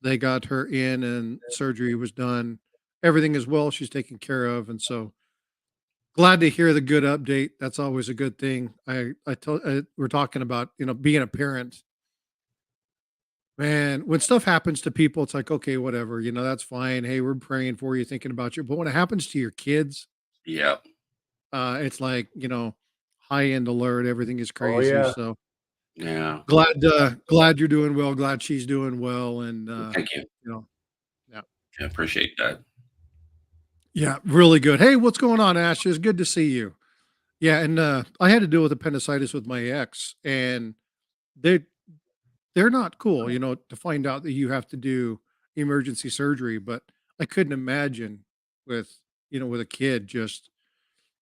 they got her in, and surgery was done. Everything is well. She's taken care of, and so glad to hear the good update. That's always a good thing. We're talking about, being a parent. Man, when stuff happens to people, it's like, okay, whatever, that's fine. Hey, we're praying for you, thinking about you. But when it happens to your kids, it's like, high end alert. Everything is crazy.
Oh, yeah.
So
yeah,
glad you're doing well. Glad she's doing well. And
thank you. I appreciate that.
Yeah, really good. Hey, what's going on, Ashes? Good to see you. Yeah, and I had to deal with appendicitis with my ex, and they're not cool, to find out that you have to do emergency surgery. But I couldn't imagine with with a kid, just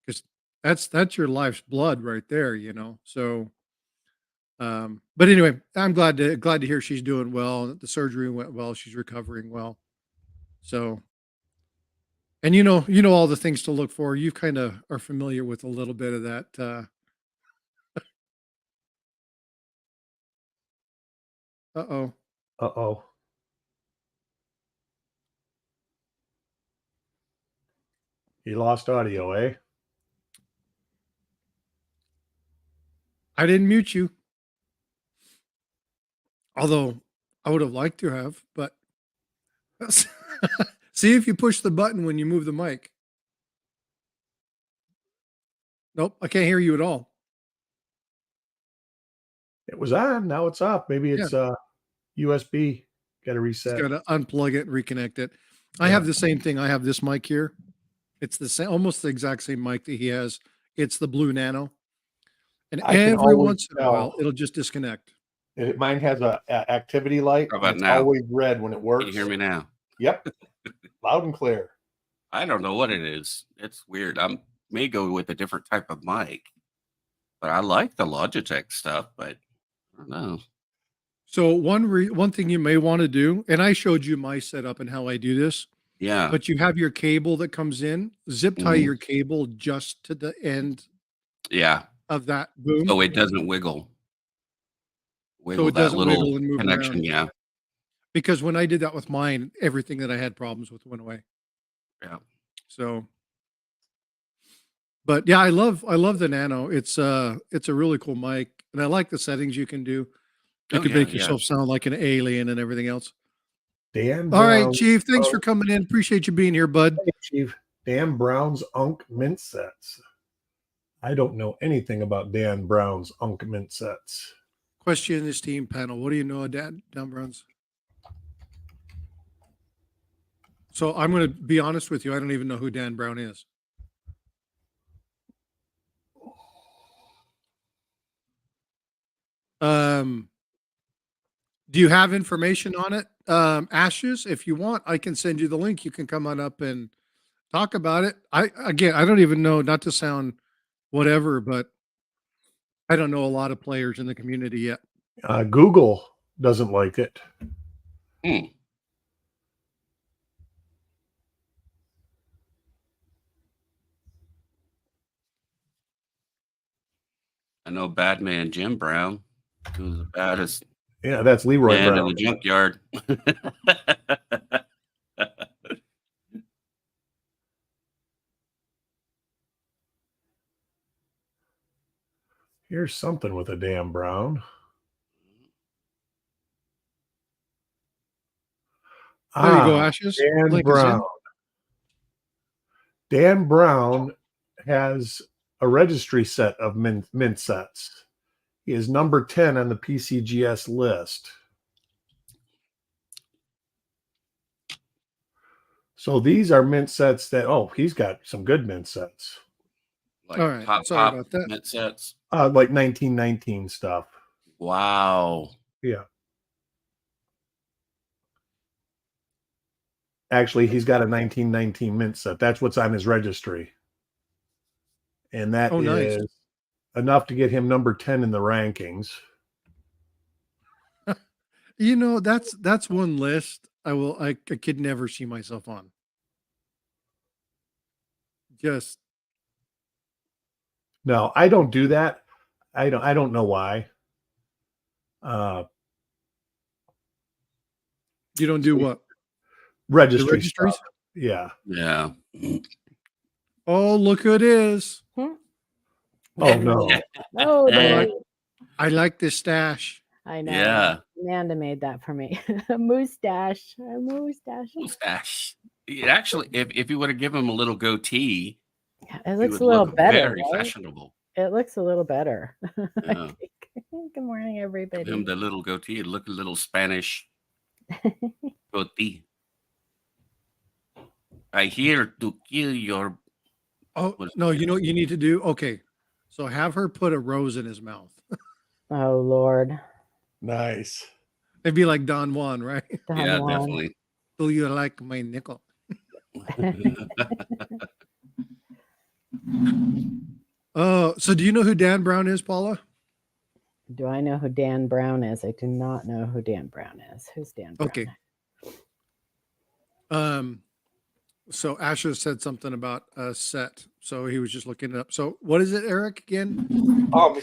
because that's your life's blood right there, So, but anyway, I'm glad to hear she's doing well. That the surgery went well. She's recovering well. So. And you know all the things to look for. You kind of are familiar with a little bit of that. Uh-oh.
Uh-oh. You lost audio, eh?
I didn't mute you. Although I would have liked to have, but see if you push the button when you move the mic. Nope, I can't hear you at all.
It was on. Now it's off. Maybe it's USB. Got to reset.
Got to unplug it and reconnect it. I have the same thing. I have this mic here. It's the same, almost the exact same mic that he has. It's the Blue Nano. And every once in a while, it'll just disconnect.
Mine has a activity light.
How about
it's
now?
Always red when it works.
Can you hear me now?
Yep. Loud and clear.
I don't know what it is. It's weird. I may go with a different type of mic, but I like the Logitech stuff, but I don't know.
So one thing you may want to do, and I showed you my setup and how I do this.
Yeah.
But you have your cable that comes in, zip tie your cable just to the end of that boom.
So it doesn't wiggle.
So it doesn't wiggle and move
connection,
around.
yeah.
Because when I did that with mine, everything that I had problems with went away.
Yeah.
So, but yeah, I love the Nano. It's a really cool mic, and I like the settings you can do. You can make yourself sound like an alien and everything else.
Dan.
All right, Chief. Thanks for coming in. Appreciate you being here, bud.
Hey, Chief. Dan Brown's Unk Mint Sets. I don't know anything about Dan Brown's Unk Mint Sets.
Question this team panel. What do you know of Dan Brown's? So I'm going to be honest with you. I don't even know who Dan Brown is. Do you have information on it? Ashes, if you want, I can send you the link. You can come on up and talk about it. I don't even know, not to sound whatever, but I don't know a lot of players in the community yet.
Google doesn't like it.
Hmm. I know bad man Jim Brown, who's the baddest
Yeah, that's Leroy
man in
Brown.
the junkyard.
Here's something with a Dan Brown.
There you go, Ashes.
Dan
Link is in.
Brown. Dan Brown has a registry set of mint sets. He is number 10 on the PCGS list. So these are mint sets that, he's got some good mint sets.
Like
All right,
pop,
sorry
pop
about that.
mint sets.
Like 1919 stuff.
Wow.
Yeah. Actually, he's got a 1919 mint set. That's what's on his registry. And that
nice.
is enough to get him number 10 in the rankings.
You know, that's one list I could never see myself on. Just
No, I don't do that. I don't know why.
you don't do what? The
Registry
registries?
stuff. Yeah.
Yeah.
Oh, look who it is.
Oh no.
Oh,
Eh.
I like this stash.
I know.
Yeah.
Amanda made that for me. A moustache. A moustache.
Mustache. It actually, if you would have given him a little goatee,
Yeah, it
he
looks
would
a little
look
better.
very
Right?
fashionable.
It looks a little better. I
Yeah.
think. Good morning, everybody.
Give him the little goatee, it'd look a little Spanish goatee. I here to kill your.
Oh,
What is
no,
it?
you know what you need to do? Okay. So have her put a rose in his mouth.
Oh, Lord.
Nice.
It'd be like Don Juan, right?
Don
Yeah,
Juan.
definitely.
Do you like my nickel? Oh, so do you know who Dan Brown is, Paula?
Do I know who Dan Brown is? I do not know who Dan Brown is. Who's Dan Brown?
Okay. So Asher said something about a set. So he was just looking it up. So what is it, Eric, again?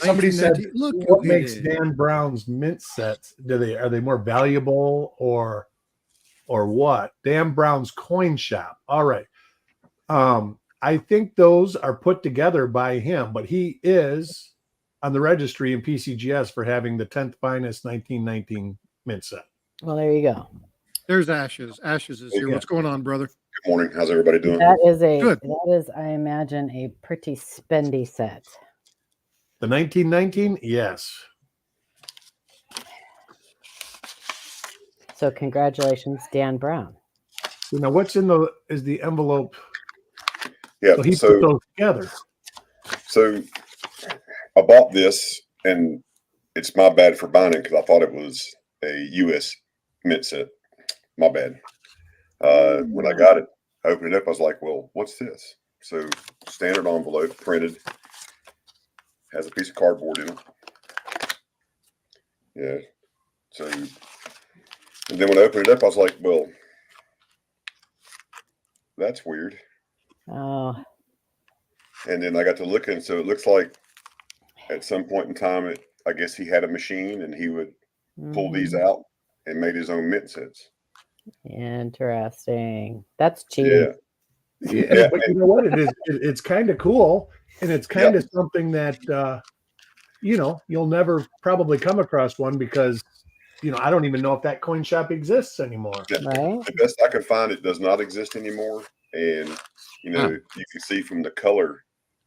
Somebody said,
1919. Look
what
who it
makes
is.
Dan Brown's mint sets? Are they more valuable or what? Dan Brown's coin shop. All right. I think those are put together by him, but he is on the registry in PCGS for having the 10th finest 1919 mint set.
Well, there you go.
There's Ashes. Ashes is here.
Yeah.
What's going on, brother?
Good morning. How's everybody doing?
That is
Good.
I imagine, a pretty spendy set.
The 1919? Yes.
So congratulations, Dan Brown.
So now what's is the envelope?
Yeah.
So he put those together.
So I bought this, and it's my bad for buying it because I thought it was a U.S. mint set. My bad. When I got it, I opened it up. I was like, "Well, what's this?" So standard envelope, printed, has a piece of cardboard in it. Yeah. So, and then when I opened it up, I was like, "Well, that's weird."
Oh,
And then I got to looking, so it looks like at some point in time, I guess he had a machine and he would pull these out and made his own mint sets.
interesting. That's cheating.
Yeah, but you know what? It's kind of cool, and it's kind of something that you'll never probably come across one because I don't even know if that coin shop exists anymore.
Yeah.
Right?
The best I could find, it does not exist anymore. And you can see from the color.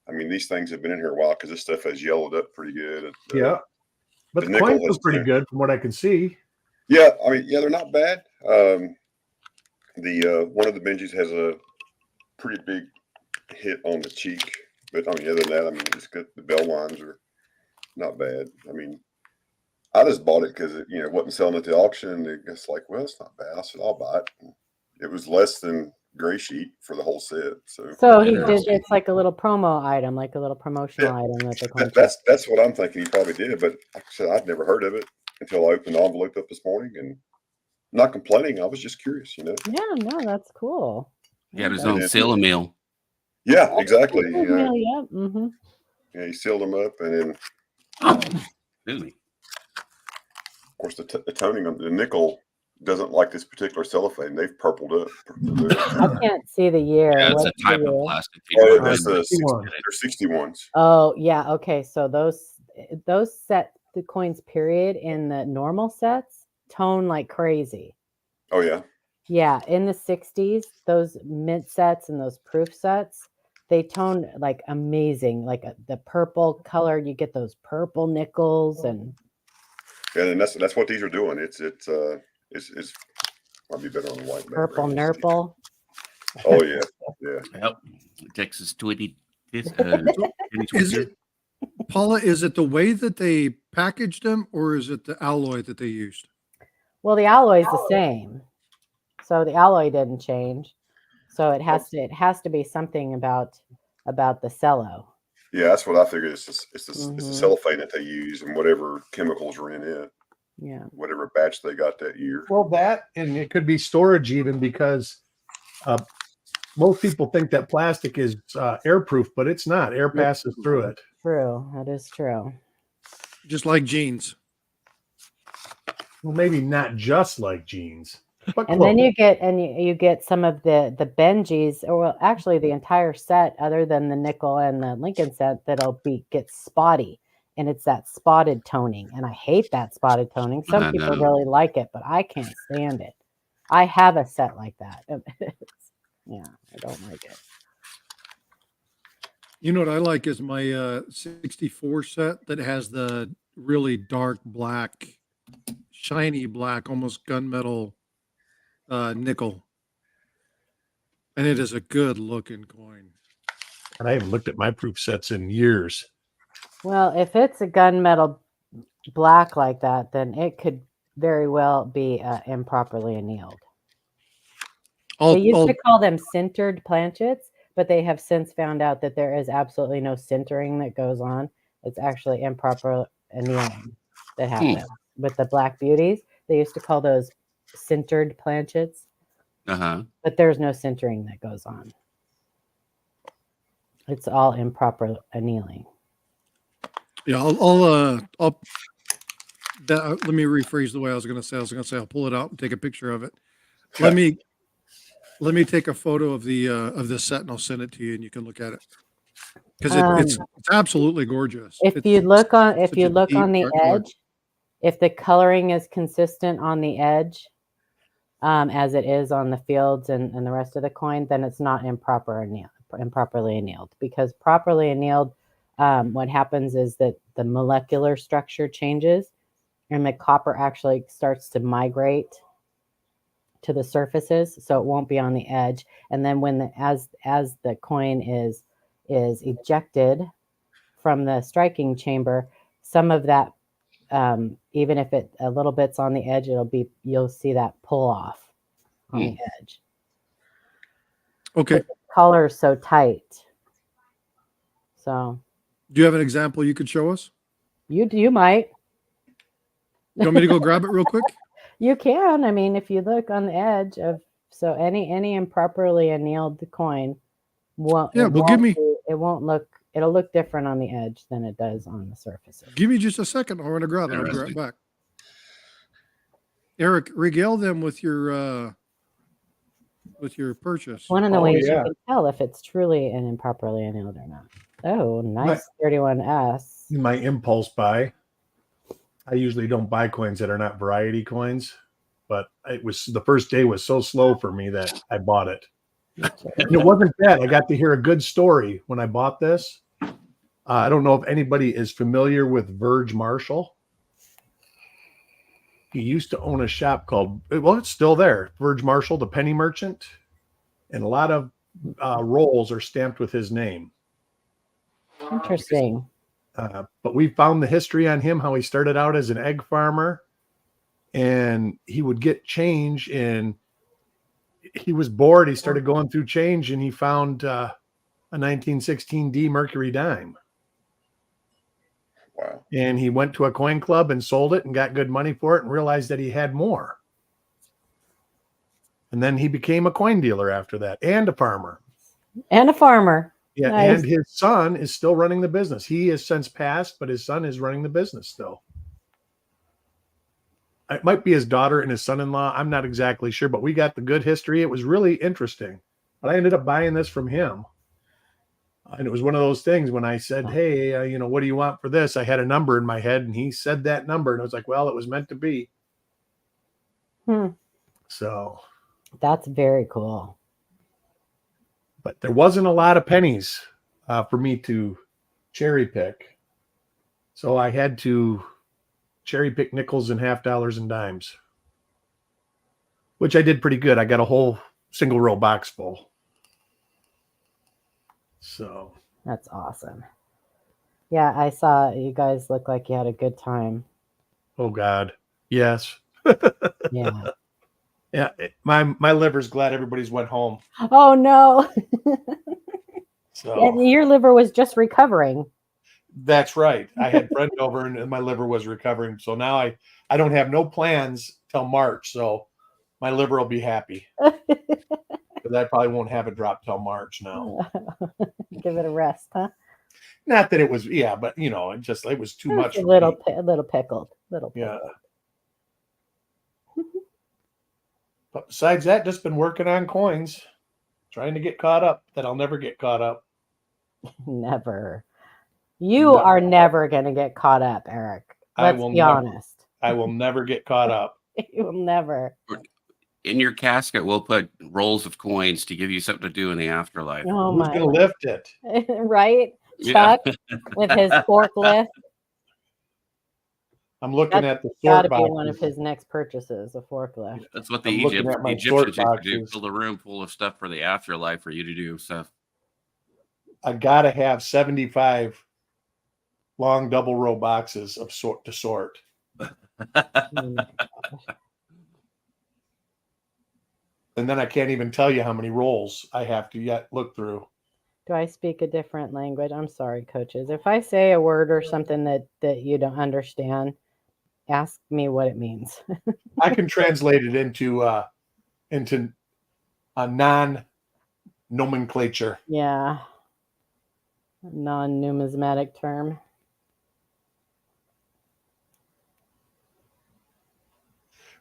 I mean, these things have been in here a while because this stuff has yellowed up pretty good.
Yeah, but the
nickel
coins
has
look pretty
been-
good from what I can see.
Yeah, I mean, they're not bad. The one of the Benjis has a pretty big hit on the cheek, but I mean, other than that, I mean, it's good. The bell lines are not bad. I mean, I just bought it because it wasn't selling at the auction. It's like, well, it's not bad. I said, I'll buy it. It was less than gray sheet for the whole set. So
So it's like a little promo item, like a little promotional item that the coin.
that's what I'm thinking. He probably did, but like I said, I'd never heard of it until I opened the envelope up this morning, and not complaining. I was just curious,
Yeah, no, that's cool.
He had his
Okay.
own seal meal.
Yeah, exactly.
Yeah, yeah. Mm-hmm.
Yeah, he sealed them up, and then
Excuse me.
of course the toning on the nickel doesn't like this particular cellophane. They've purpled up.
I can't see the year.
Yeah, it's
What's
a
the
type
year?
of plastic.
Oh, that's the
61.
they're 61s.
Oh, yeah. Okay. So those set the coins period in the normal sets tone like crazy.
Oh yeah.
Yeah, in the 60s, those mint sets and those proof sets, they tone like amazing. Like the purple color, you get those purple nickels and
And that's what these are doing. It's might be better on the white.
purple
background.
nurple.
Oh yeah, yeah.
Yep. Texas 20.
Is it, Paula, is it the way that they packaged them, or is it the alloy that they used?
Well, the alloy is the same. So the alloy didn't change. So it has to be something about the cello.
Yeah, that's what I figured. It's the cellophane that they use and whatever chemicals are in it.
Yeah.
Whatever batch they got that year.
Well, that, and it could be storage even, because most people think that plastic is airproof, but it's not. Air passes through it.
True. That is true.
Just like jeans.
Well, maybe not just like jeans, but
And
close.
then you get some of the Benjis, or well, actually the entire set, other than the nickel and the Lincoln set, that'll get spotty, and it's that spotted toning, and I hate that spotted toning. Some people really like it, but I can't stand it. I have a set like that. Yeah, I don't like it.
You know what I like is my 64 set that has the really dark black, shiny black, almost gunmetal nickel. And it is a good looking coin.
And I haven't looked at my proof sets in years.
Well, if it's a gunmetal black like that, then it could very well be improperly annealed. They used to call them sintered planchets, but they have since found out that there is absolutely no sintering that goes on. It's actually improper annealing that happens. With the Black Beauties, they used to call those sintered planchets. But there's no sintering that goes on. It's all improper annealing.
Yeah, let me rephrase the way I was going to say. I was going to say I'll pull it out and take a picture of it. Let me take a photo of the set and I'll send it to you and you can look at it, because it's absolutely gorgeous.
If you look on the edge, if the coloring is consistent on the edge, as it is on the fields and the rest of the coin, then it's not improperly annealed. Because properly annealed, what happens is that the molecular structure changes and the copper actually starts to migrate to the surfaces, so it won't be on the edge. And then when as the coin is ejected from the striking chamber, some of that, even if it a little bit's on the edge, you'll see that pull off on the edge.
Okay.
The color is so tight. So,
do you have an example you could show us?
You might.
You want me to go grab it real quick?
You can. I mean, if you look on the edge of any improperly annealed coin, it'll look different on the edge than it does on the surfaces.
Give me just a second. I want to grab it. I'll be right back. Eric, regale them with your purchase.
One of the ways you can tell if it's truly an improperly annealed or not. Oh, nice 31S.
My impulse buy. I usually don't buy coins that are not variety coins, but the first day was so slow for me that I bought it. And it wasn't bad. I got to hear a good story when I bought this. I don't know if anybody is familiar with Verge Marshall. He used to own a shop called, well, it's still there, Verge Marshall, the penny merchant. And a lot of rolls are stamped with his name.
Interesting.
But we found the history on him, how he started out as an egg farmer, and he would get change in he was bored. He started going through change, and he found a 1916 D Mercury dime.
Wow.
And he went to a coin club and sold it and got good money for it and realized that he had more. And then he became a coin dealer after that, and a farmer.
And a farmer.
Yeah,
Nice.
and his son is still running the business. He has since passed, but his son is running the business still. It might be his daughter and his son-in-law. I'm not exactly sure, but we got the good history. It was really interesting. But I ended up buying this from him. And it was one of those things when I said, hey, what do you want for this? I had a number in my head, and he said that number. And I was like, well, it was meant to be. So.
That's very cool.
But there wasn't a lot of pennies for me to cherry pick. So I had to cherry pick nickels and half dollars and dimes, which I did pretty good. I got a whole single row box full. So
that's awesome. Yeah, I saw you guys look like you had a good time.
Oh God. Yes.
Yeah.
Yeah. My liver's glad everybody's went home.
Oh no.
So
and your liver was just recovering.
That's right. I had friends over and my liver was recovering. So now I don't have no plans till March. So my liver will be happy. Because I probably won't have it drop till March now.
Give it a rest, huh?
Not that it was, but it was too much.
A little pickled.
Yeah. But besides that, just been working on coins, trying to get caught up. That I'll never get caught up.
Never. You are never going to get caught up, Eric. Let's be honest.
I will never get caught up.
You will never.
In your casket, we'll put rolls of coins to give you something to do in the afterlife.
Oh,
who's going to lift it?
Right? Chuck with his forklift.
I'm looking at the sort
Got to
boxes.
be one of his next purchases, a forklift.
That's what the Egyptians used to do. Fill the room full of stuff for the afterlife for you to do stuff.
I got to have 75 long double row boxes of sort to sort. And then I can't even tell you how many rolls I have to yet look through.
Do I speak a different language? I'm sorry, coaches. If I say a word or something that you don't understand, ask me what it means.
I can translate it into a non-nomenclature.
Yeah. Non-numismatic term.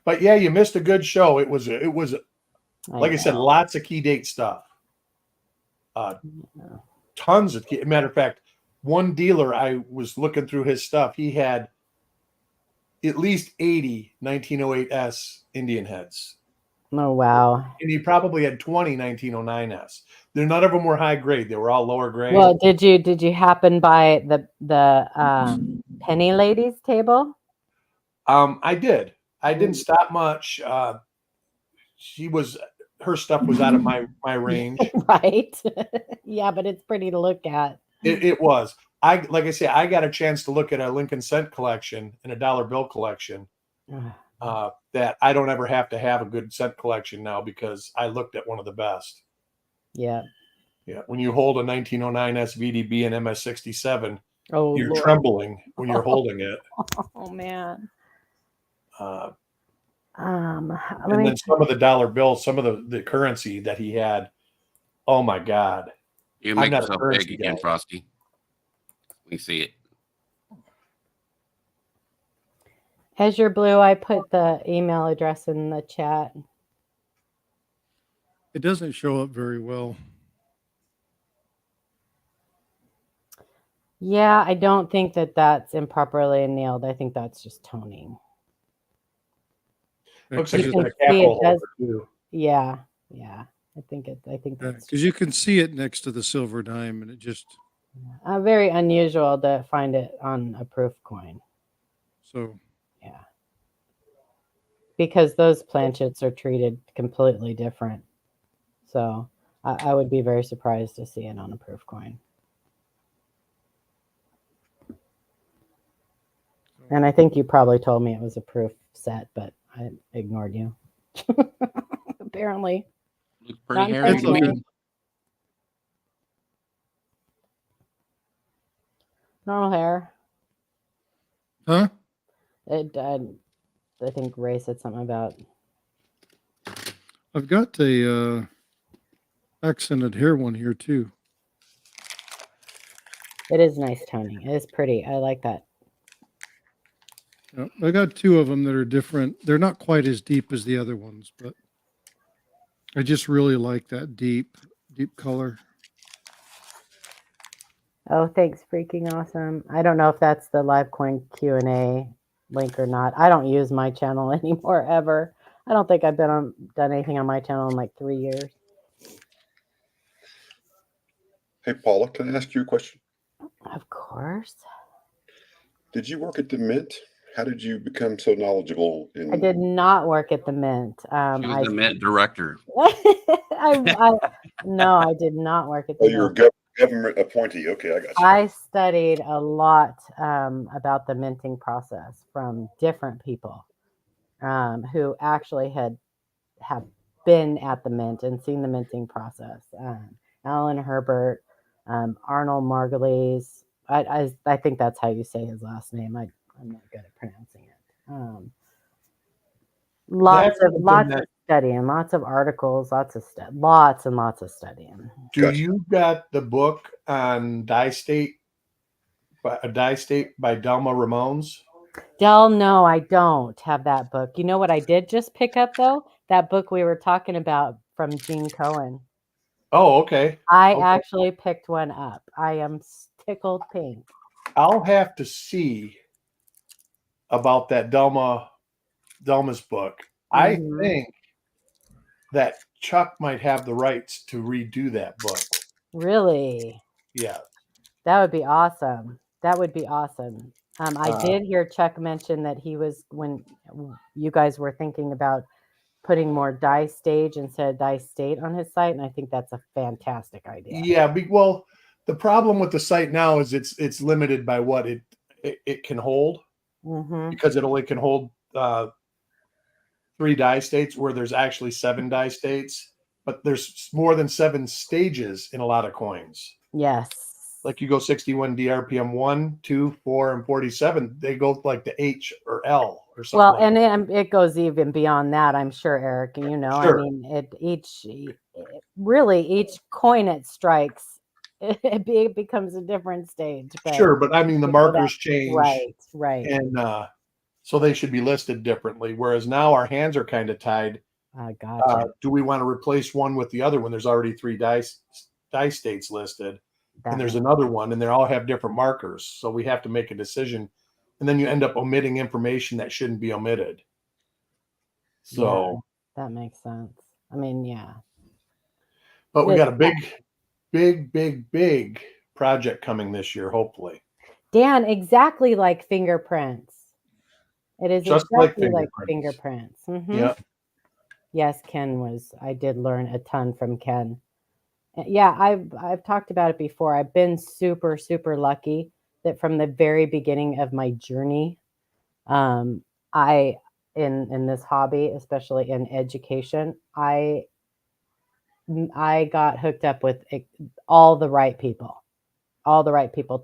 But yeah, you missed a good show. It was like I said, lots of key date stuff. Tons of matter of fact, one dealer, I was looking through his stuff. He had at least 80 1908S Indian heads.
Oh, wow.
And he probably had 20 1909S. None of them were high grade. They were all lower grade.
Well, did you happen by the penny ladies table?
I did. I didn't stop much. Her stuff was out of my range.
Right. Yeah, but it's pretty to look at.
It was. Like I say, I got a chance to look at a Lincoln cent collection and a dollar bill collection. That I don't ever have to have a good cent collection now because I looked at one of the best.
Yeah.
Yeah. When you hold a 1909 SVDB and MS67, you're
Lord.
trembling when you're holding it.
Oh man.
And then some of the dollar bills, some of the currency that he had. Oh my God.
You make yourself big again, Frosty. We see it.
Azure Blue, I put the email address in the chat.
It doesn't show up very well.
Yeah, I don't think that's improperly annealed. I think that's just toning.
Looks like it's a capital holder too.
Yeah. I think that's
because you can see it next to the silver dime, and it just
very unusual to find it on a proof coin.
So
yeah, because those planchets are treated completely different. So I would be very surprised to see it on a proof coin. And I think you probably told me it was a proof set, but I ignored you. Apparently.
Look pretty
Not
hairy to me.
intentional.
Normal hair.
Huh?
I think Ray said something about.
I've got a accented hair one here too.
It is nice toning. It is pretty. I like that.
Yeah, I got two of them that are different. They're not quite as deep as the other ones, but I just really like that deep color.
Oh, thanks, freaking awesome. I don't know if that's the LiveCoin Q&A link or not. I don't use my channel anymore ever. I don't think I've done anything on my channel in like 3 years.
Hey, Paula, can I ask you a question?
Of course.
Did you work at the Mint? How did you become so knowledgeable in?
I did not work at the Mint.
She was the Mint director.
No, I did not work at the
Oh,
Mint.
you're a government appointee. Okay, I got you.
I studied a lot about the minting process from different people who actually have been at the mint and seen the minting process. Alan Herbert, Arnold Margulies. I think that's how you say his last name. I'm not good at pronouncing it. Lots of studying, lots of articles, lots and lots of studying.
Do
Gotcha.
you got the book on Die State by Delma Ramones?
Del, no, I don't have that book. You know what I did just pick up though? That book we were talking about from Gene Cohen.
Oh, okay.
I actually picked one up. I am tickled pink.
I'll have to see about that Delma's book. I think that Chuck might have the rights to redo that book.
Really?
Yeah.
That would be awesome. That would be awesome. I did hear Chuck mention that he was, when you guys were thinking about putting more Die Stage instead of Die State on his site, and I think that's a fantastic idea.
Yeah, well, the problem with the site now is it's limited by what it can hold, because it only can hold 3 die states, where there's actually 7 die states, but there's more than 7 stages in a lot of coins.
Yes.
Like you go 61 DRPM 1, 2, 4, and 47, they go like the H or L or something.
Well,
like
and it goes even beyond that, I'm sure, Eric. You know,
Sure.
I mean, each coin it strikes, it becomes a different stage. But
sure, but I mean the markers change,
right,
and so they should be listed differently. Whereas now our hands are kind of tied.
Gotcha.
Do we want to replace one with the other when there's already 3 die states listed? And there's another one, and they all have different markers. So we have to make a decision. And then you end up omitting information that shouldn't be omitted. So
yeah, that makes sense. I mean, yeah.
But we got a big project coming this year, hopefully.
Dan, exactly like fingerprints. It is
just
exactly like fingerprints.
Yeah.
Yes, I did learn a ton from Ken. Yeah, I've talked about it before. I've been super, super lucky that from the very beginning of my journey, I in this hobby, especially in education, I got hooked up with all the right people.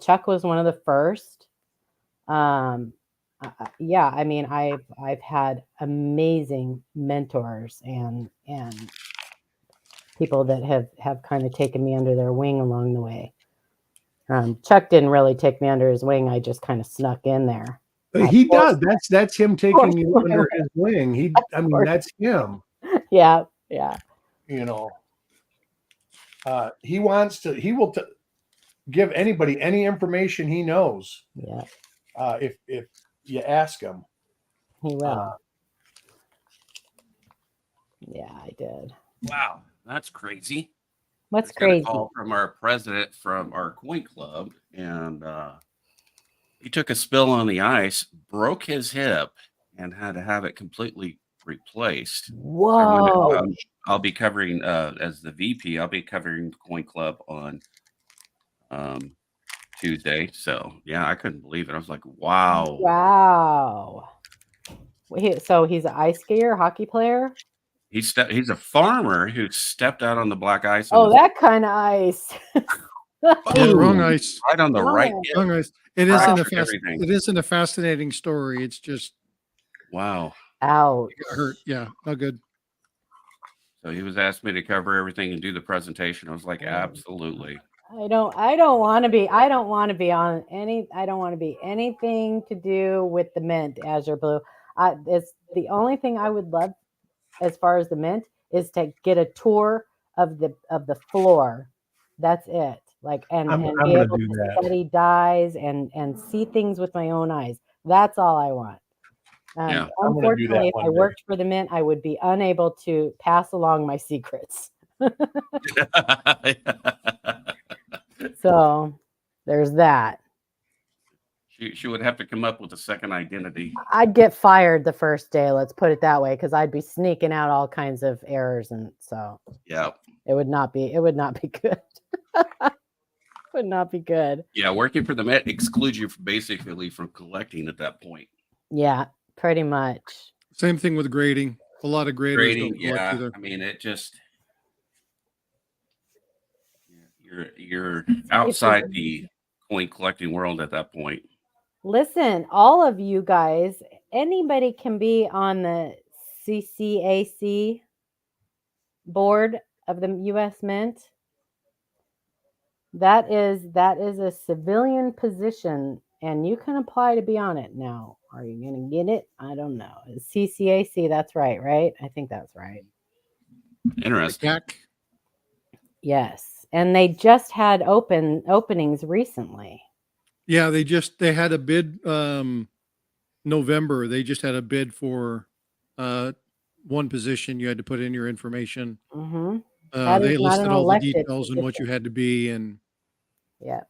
Chuck was one of the first. Yeah, I mean, I've had amazing mentors and people that have kind of taken me under their wing along the way. Chuck didn't really take me under his wing. I just kind of snuck in there.
He does. That's him taking you under his wing. That's him.
Yeah.
You know, he will give anybody any information he knows.
Yeah.
If you ask him,
he will. Yeah, I did.
Wow, that's crazy.
What's crazy?
A call from our president from our coin club, and he took a spill on the ice, broke his hip, and had to have it completely replaced.
Whoa!
So I'll be covering as the VP. I'll be covering the coin club on Tuesday. So yeah, I couldn't believe it. I was like, wow.
So he's an ice skater, hockey player.
He's a farmer who stepped out on the black ice.
Oh, that kind of ice.
Yeah, wrong ice.
Right on the right.
Wrong ice. It isn't a fascinating story. It's just
Wow.
Ouch.
it got hurt. Yeah, not good.
So he was asking me to cover everything and do the presentation. I was like, absolutely.
I don't want to be anything to do with the mint Azure Blue. It's the only thing I would love as far as the mint is to get a tour of the floor. That's it. Like and be able to study dyes and see things with my own eyes. That's all I want. Unfortunately, if I worked for the mint, I would be unable to pass along my secrets. So there's that.
She would have to come up with a second identity.
I'd get fired the first day, let's put it that way, because I'd be sneaking out all kinds of errors, and so
yeah,
it would not be good. Would not be good.
Yeah, working for the Met excludes you basically from collecting at that point.
Yeah, pretty much.
Same thing with grading. A lot of graders don't collect either.
I mean, it just you're outside the coin collecting world at that point.
Listen, all of you guys, anybody can be on the CCAC board of the U.S. Mint. That is a civilian position, and you can apply to be on it now. Are you going to get it? I don't know. CCAC, that's right? I think that's right.
Interesting.
Yes, and they just had openings recently.
Yeah, they had a bid November. They just had a bid for one position. You had to put in your information.
Mm-hmm.
They listed all the details and what you had to be, and
yeah.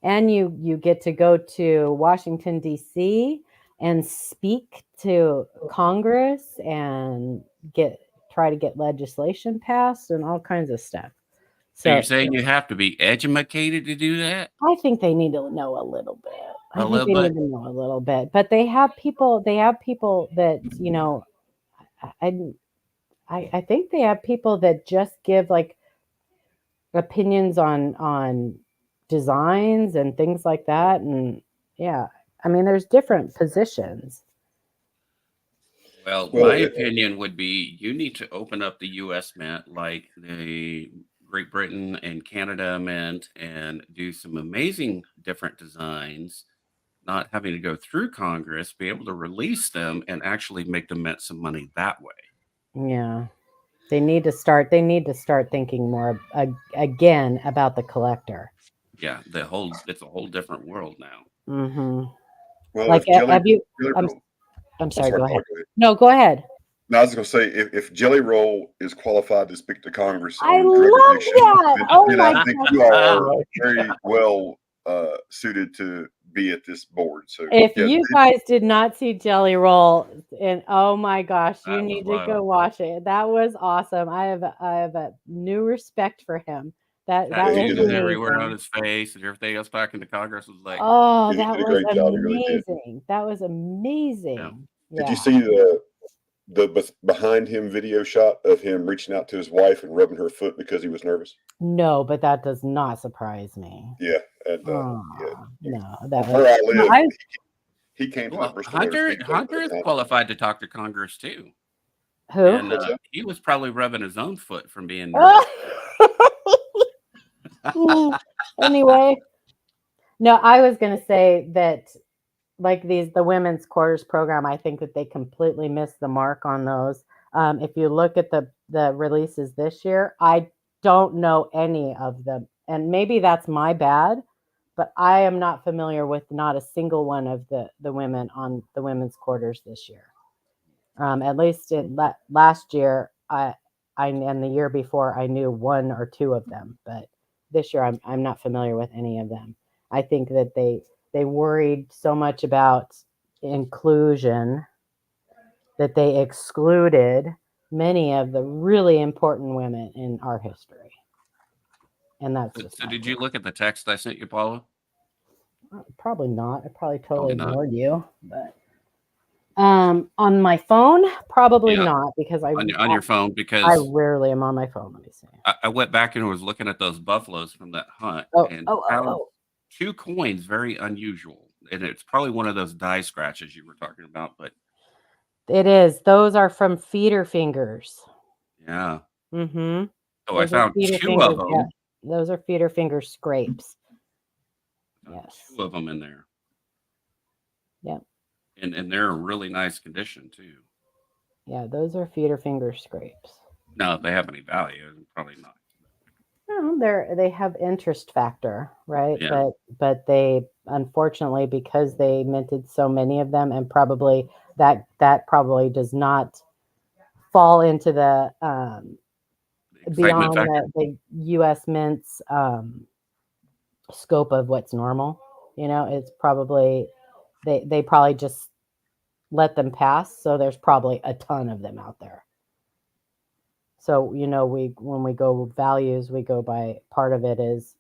And you get to go to Washington, D.C. and speak to Congress and try to get legislation passed and all kinds of stuff.
So you're saying you have to be educated to do that?
I think they need to know a little bit. Need to know a little bit. But they have people that, you know, I think they have people that just give like opinions on designs and things like that. And yeah, I mean, there's different positions.
Well, my opinion would be you need to open up the U.S. Mint like the Great Britain and Canada Mint and do some amazing different designs, not having to go through Congress, be able to release them and actually make the Mint some money that way.
Yeah. They need to start thinking more again about the collector.
Yeah, it's a whole different world now.
Mm-hmm.
Well,
like, I'm sorry, go ahead. No, go ahead.
No, I was going to say, if Jelly Roll is qualified to speak to Congress
I
on
love
drug addiction,
that.
then I think you are very well suited to be at this board. So
if you guys did not see Jelly Roll, and oh my gosh, you need to go watch it. That was awesome. I have a new respect for him. That was
everywhere on his face and everything else talking to Congress was like,
oh, that was amazing. That was amazing.
Yeah. Did you see the behind him video shot of him reaching out to his wife and rubbing her foot because he was nervous?
No, but that does not surprise me.
Yeah. And,
no, that
where I live, he came to
Hunter is qualified to talk to Congress too.
Who?
And he was probably rubbing his own foot from being nervous.
Anyway, no, I was going to say that like the women's quarters program, I think that they completely missed the mark on those. If you look at the releases this year, I don't know any of them, and maybe that's my bad, but I am not familiar with not a single one of the women on the women's quarters this year. At least last year, I and the year before, I knew one or two of them, but this year I'm not familiar with any of them. I think that they worried so much about inclusion that they excluded many of the really important women in our history. And that's just
so did you look at the text I sent you, Paula?
Probably not. I probably totally ignored you, but On my phone, probably
Yeah.
not, because
on your phone,
I
because
rarely am on my phone. Let me see.
I went back and was looking at those buffaloes from that hunt
Oh,
and
oh, oh,
found
oh.
2 coins very unusual. And it's probably one of those die scratches you were talking about, but
It is. Those are from feeder fingers.
yeah.
Mm-hmm.
So I
Those are
found
feeder
2
fingers.
of them.
Yeah. Those are feeder finger scrapes. Yes.
2 of them in there.
Yep.
And they're in really nice condition too.
Yeah, those are feeder finger scrapes.
Now, if they have any value, probably not.
No, they have interest factor, right?
Yeah.
But they, unfortunately, because they minted so many of them, and probably that probably does not fall into the
Excitement
beyond
factor.
the U.S. Mint's scope of what's normal. You know, it's probably they probably just let them pass. So there's probably a ton of them out there. So, you know, when we go values, we go by, part of it is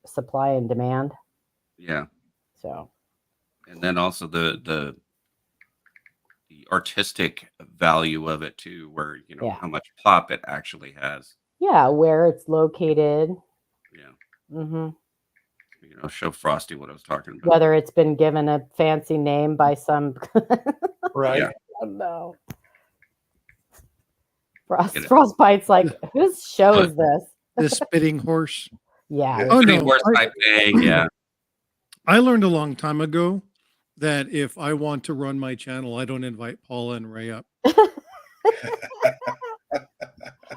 supply and demand.
Yeah.
So,
And then also the artistic value of it too, where you know
Yeah.
how much pop it actually has.
yeah, where it's located.
Yeah.
Hmm.
You know, show Frosty what I was talking about.
Whether it's been given a fancy name by some.
Right.
Yeah.
Oh, no.
Get it.
Frostbyte's like, whose show
Look.
is this?
The spitting horse.
Yeah.
Yeah.
Oh
Pretty
no,
horse type thing. Yeah.
I learned a long time ago that if I want to run my channel, I don't invite Paula and Ray up.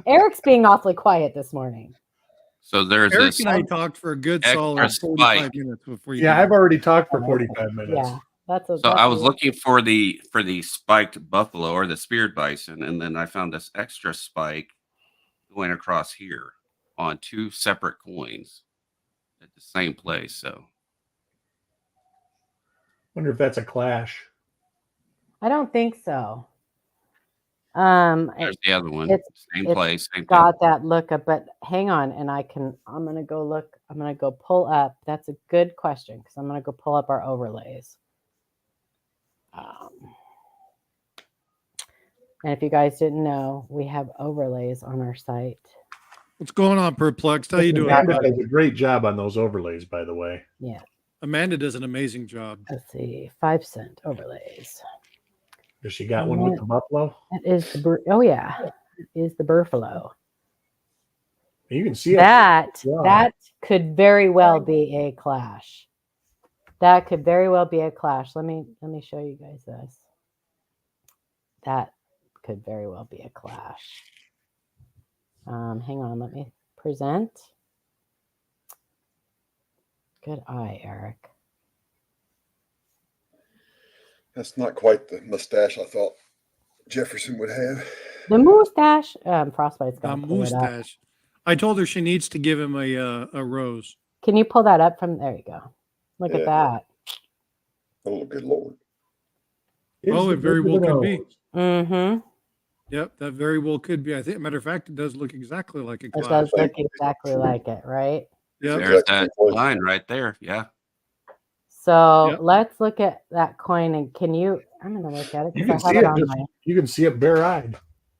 Eric's being awfully quiet this morning.
So there's
Eric
this
and I talked for a good
extra
solid 45
spike.
minutes before you.
Yeah,
came
I've
in.
already talked for 45 minutes.
Yeah. That's a,
So
that's
I
a
was
lot.
looking for the spiked buffalo or the speared bison, and then I found this extra spike going across here on 2 separate coins at the same place. So
Wonder if that's a clash.
I don't think so.
there's the other one. Same
it's
place, same thing.
got that look up, but hang on, and I'm gonna go look. I'm gonna go pull up. That's a good question, because I'm gonna go pull up our overlays. And if you guys didn't know, we have overlays on our site.
What's going on, Perplexed? How you doing?
Amanda
buddy?
does a great job on those overlays, by the way.
Yeah.
Amanda does an amazing job.
Let's see, 5-cent overlays.
Has she got one with the buffalo?
That is the oh yeah, it is the buffalo.
You can see it.
That
Yeah.
that could very well be a clash. That could very well be a clash. Let me show you guys this. That could very well be a clash. Hang on, let me present. Good eye, Eric.
That's not quite the mustache I thought Jefferson would have.
The mustache. Frostbite's
A
got to pull it up.
mustache. I told her she needs to give him a rose.
Can you pull that up from there? You go. Look at
Yeah.
that.
Oh, good Lord.
Oh, it very well could be.
Mm-hmm.
Yep, that very well could be. I think, matter of fact, it does look exactly like a
It
clash.
does look exactly like it, right?
Yep.
There's that line right there. Yeah.
So
Yep.
let's look at that coin, and can you? I'm going to look at it
You
because
can
I
see
have
it.
it on
Just,
my.
you can see it bare-eyed.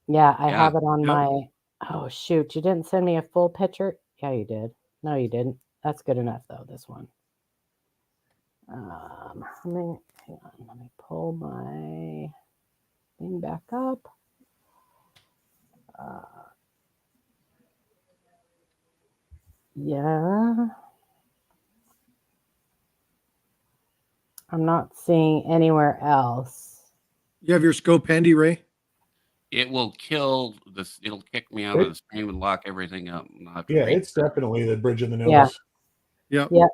Yeah, I
Yeah.
have it on
Yep.
my. Oh shoot! You didn't send me a full picture. Yeah, you did. No, you didn't. That's good enough though. This one. Hang on. Let me pull my thing back up. Yeah. I'm not seeing anywhere else.
You have your scope handy, Ray?
It will kill this. It'll kick me out of the stream and lock everything up. And I'll have to
Yeah,
read
it's definitely the bridge of the nose.
Yeah.
Yep.
Yep.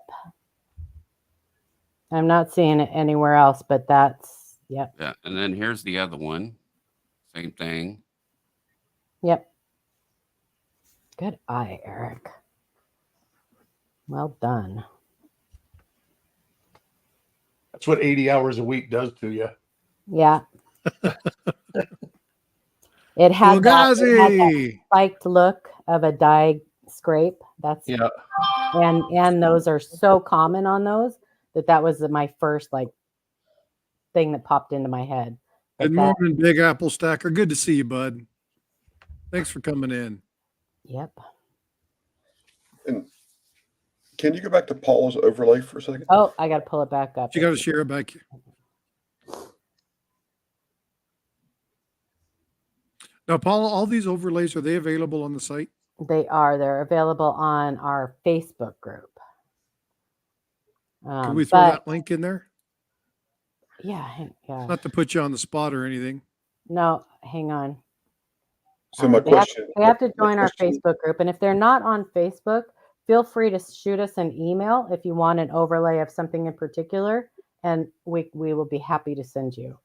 I'm not seeing it anywhere else, but that's, yep.
Yeah. And then here's the other one. Same thing.
Yep. Good eye, Eric. Well done.
That's what 80 hours a week does to you.
Yeah. It had that
Fugazi!
spiked look of a die scrape. That's
Yeah.
and those are so common on those that was my first like thing that popped into my head. But
Good morning, Big Apple Stacker. Good to see you, bud. Thanks for coming in.
Yep.
And can you go back to Paul's overlay for a second?
Oh, I got to pull it back up.
You got to share it back. Now, Paula, all these overlays, are they available on the site?
They are. They're available on our Facebook group.
Can we throw that link in there?
Yeah.
Not to put you on the spot or anything.
No, hang on.
So my question.
They have to join our Facebook group. And if they're not on Facebook, feel free to shoot us an email if you want an overlay of something in particular. And we will be happy to send you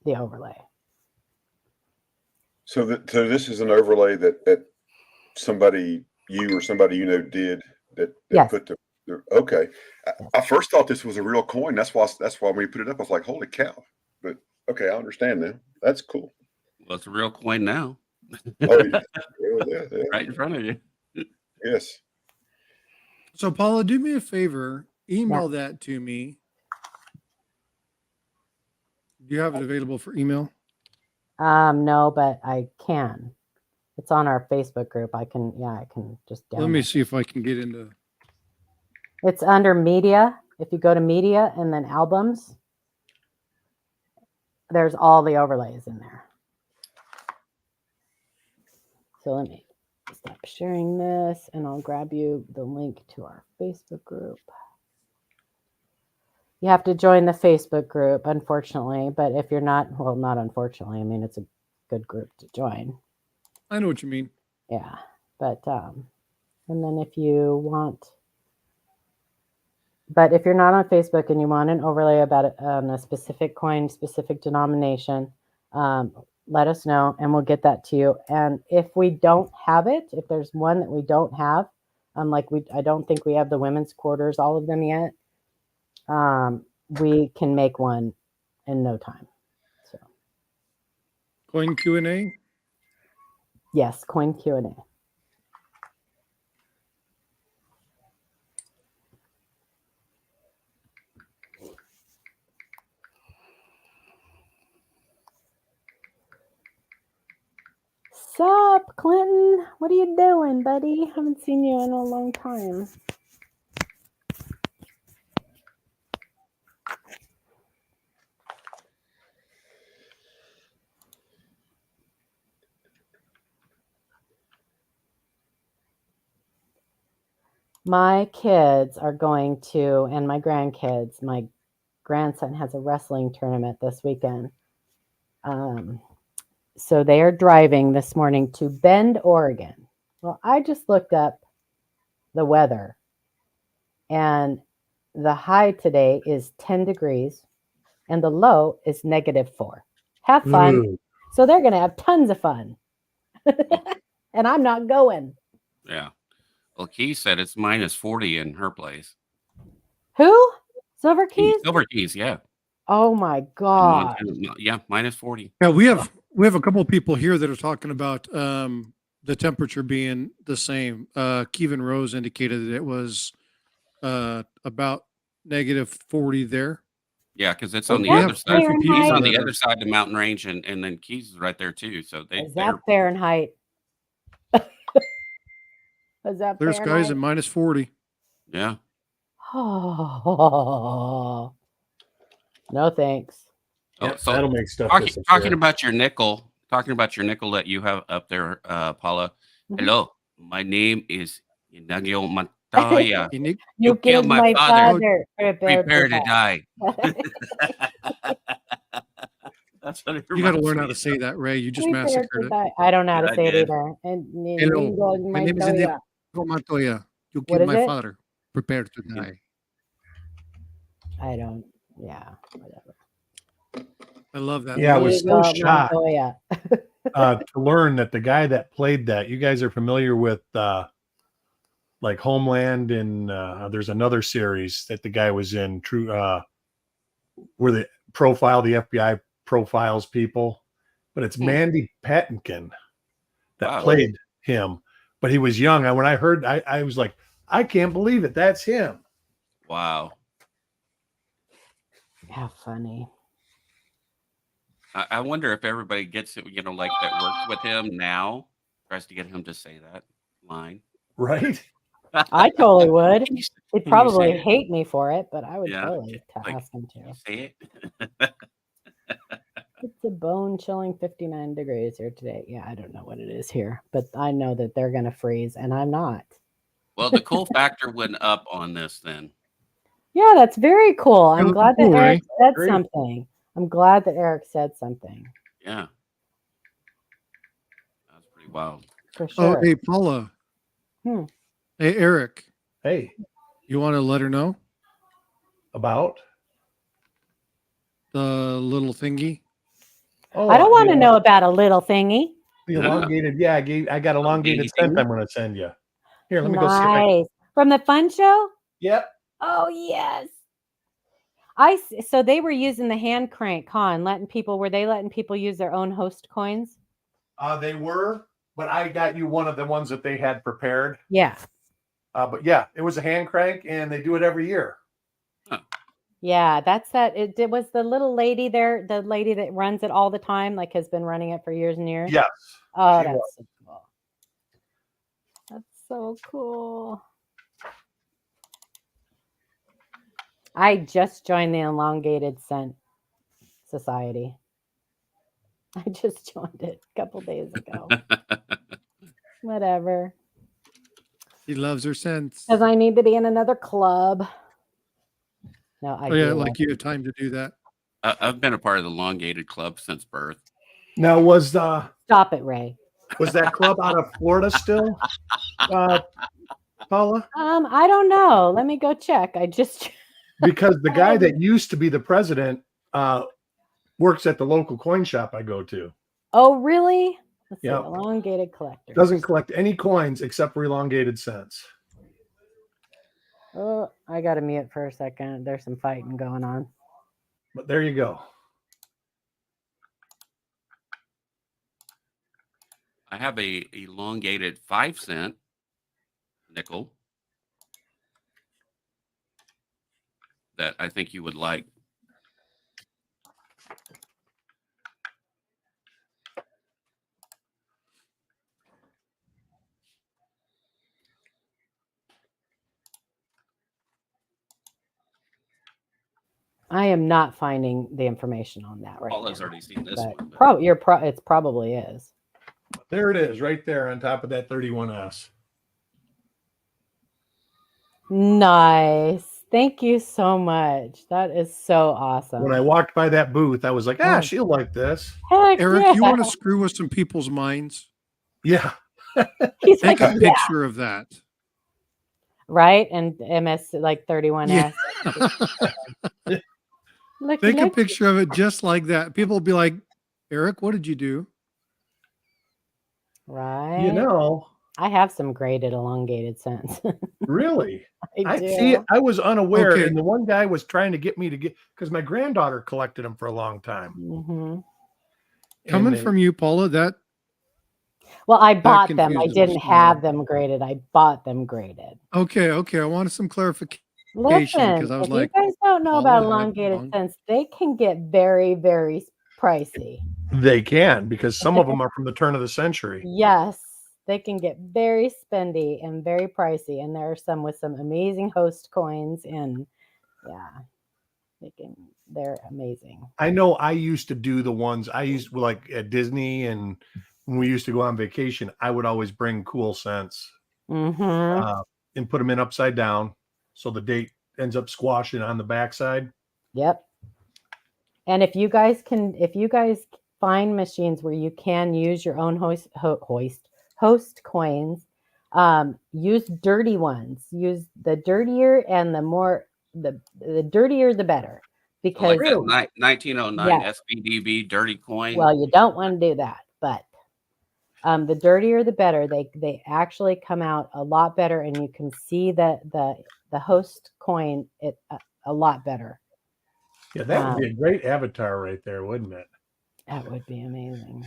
the overlay.
So this is an overlay that somebody you did that
Yes.
put the okay. I first thought this was a real coin. That's why when we put it up, I was like, holy cow. But okay, I understand now. That's cool.
Well, it's a real coin now.
Oh, yeah.
Right in front of you.
Yes.
So, Paula, do me a favor. Email that to me. Do you have it available for email?
No, but I can. It's on our Facebook group. I can just download.
Let me see if I can get into.
It's under media. If you go to media and then albums, there's all the overlays in there. So let me stop sharing this and I'll grab you the link to our Facebook group. You have to join the Facebook group, unfortunately, but if you're not, well, not unfortunately, I mean, it's a good group to join.
I know what you mean.
Yeah. But, and then if you want, but if you're not on Facebook and you want an overlay about a specific coin, specific denomination, let us know and we'll get that to you. And if we don't have it, if there's one that we don't have, I don't think we have the women's quarters, all of them yet. We can make one in no time. So
Coin Q&A.
yes, coin Q&A. Sup, Clinton? What are you doing, buddy? Haven't seen you in a long time. My kids are going to, and my grandkids, my grandson has a wrestling tournament this weekend. So they are driving this morning to Bend, Oregon. Well, I just looked up the weather and the high today is 10 degrees and the low is -4. Have fun.
Ooh.
So they're going to have tons of fun. And I'm not going.
Yeah. Well, Key said it's -40 in her place.
Who? Silver Keys?
Silver Keys, yeah.
Oh my God.
Yeah, -40.
Yeah, we have a couple of people here that are talking about the temperature being the same. Kevin Rose indicated that it was about -40 there.
Yeah, because it's on the
we
other
have
side.
some
He's on
that
the
are-
other side of the mountain range, and then Keys is right there too. So
Is that Fahrenheit? Is that
There's guys at
Fahrenheit?
-40.
yeah.
Oh, no thanks.
Oh,
Yeah,
so
that'll make stuff
talking
disappear.
about your nickel, that you have up there, Paula.
Mhm.
Hello, my name is Inagio Montoya.
Unique.
You
killed
killed
my
my
father.
father.
Prepare to die. That's what it
You got to learn how
reminds
to
me
say that, Ray. You just
Prepare to
massacred it.
die. I don't know how
Yeah,
to
I
say it
did.
either. And
Hello, my name is Inigo Montoya. You
What
killed
is
my
it?
father. Prepare to die.
I don't. Yeah, whatever.
I love that.
Yeah, I was
Inigo
so shocked
Montoya.
to learn that the guy that played that, you guys are familiar with like Homeland, and there's another series that the guy was in, True, where the FBI profiles people, but it's Mandy Patinkin that
Wow.
played him, but he was young. And when I heard, I was like, I can't believe it. That's him.
Wow.
How funny.
I wonder if everybody gets it, like that works with him now, tries to get him to say that line.
Right?
I totally would.
Can
He'd
you say
probably
it?
hate me for it, but I would
Yeah,
totally
like,
ask him
Can you
to.
say it?
It's a bone chilling 59 degrees here today. Yeah, I don't know what it is here, but I know that they're going to freeze and I'm not.
Well, the cool factor went up on this then.
Yeah, that's very cool. I'm glad that
cool,
Eric
eh?
said
Great.
something. I'm glad that Eric said something.
Yeah. That's pretty wild.
For
Oh,
sure.
hey, Paula.
Hmm.
Hey, Eric.
Hey,
You want to let her know
about?
the little thingy?
Oh,
I don't want to know about a little thingy.
the elongated. Yeah, I got elongated
Elongated
scent I'm going to send you. Here, let me go see if I can.
Nice. From the fun show?
Yep.
Oh, yes. So they were using the hand crank, were they letting people use their own host coins?
They were, but I got you one of the ones that they had prepared.
Yeah.
But yeah, it was a hand crank, and they do it every year.
Yeah, that's that. It was the little lady there, the lady that runs it all the time, like has been running it for years and years.
Yes.
Oh,
she
that's
was.
so cool. That's so cool. I just joined the Elongated Scent Society. I just joined it a couple days ago. Whatever.
She loves her scents.
Because I need to be in another club. No, I
Oh, yeah,
do.
like you have time to do that.
I've been a part of the elongated club since birth.
Now, was
Stop it, Ray.
that club out of Florida still, Paula?
I don't know. Let me go check. I just
Because the guy that used to be the president works at the local coin shop I go to.
Oh, really? Let's see.
Yep.
Elongated collector.
Doesn't collect any coins except for elongated cents.
Oh, I got to mute for a second. There's some fighting going on.
But there you go.
I have a elongated 5-cent nickel that I think you would like.
I am not finding the information on that right
Paula's
now.
already seen this one.
But it probably is.
There it is, right there on top of that 31S.
Nice. Thank you so much. That is so awesome.
When I walked by that booth, I was like, she'll like this.
Heck
Eric,
yeah.
you want to screw with some people's minds?
Yeah.
He's
Take
like,
a picture of that.
right? And MS like 31S.
Yeah.
Look,
Take a picture of it just like that. People will be like, Eric, what did you do?
Right.
You know,
I have some graded elongated scents.
really.
I do.
See. I was unaware,
Okay.
and the one guy was trying to get me to get because my granddaughter collected them for a long time.
Mm-hmm.
Coming from you, Paula, that
Well, I bought them. I
confuses
didn't
me.
have them graded. I bought them graded.
okay. I wanted some clarification.
Listen,
because I was
if
like,
you guys don't know
Paula
about
had
elongated
long-
scents, they can get very, very pricey.
They can because some of them are from the turn of the century.
Yes, they can get very spendy and very pricey. And there are some with some amazing host coins, and yeah, they're amazing.
I know I used to do the ones I used like at Disney, and when we used to go on vacation, I would always bring cool scents
Mm-hmm.
and put them in upside down, so the date ends up squashing on the backside.
Yep. And if you guys find machines where you can use your own host coins, use dirty ones. Use the dirtier and the dirtier the better. Because
Like that 1909
Yeah.
SBDB dirty coin.
well, you don't want to do that, but the dirtier the better. They actually come out a lot better, and you can see the host coin a lot better.
Yeah, that would be a great avatar right there, wouldn't it?
That would be amazing.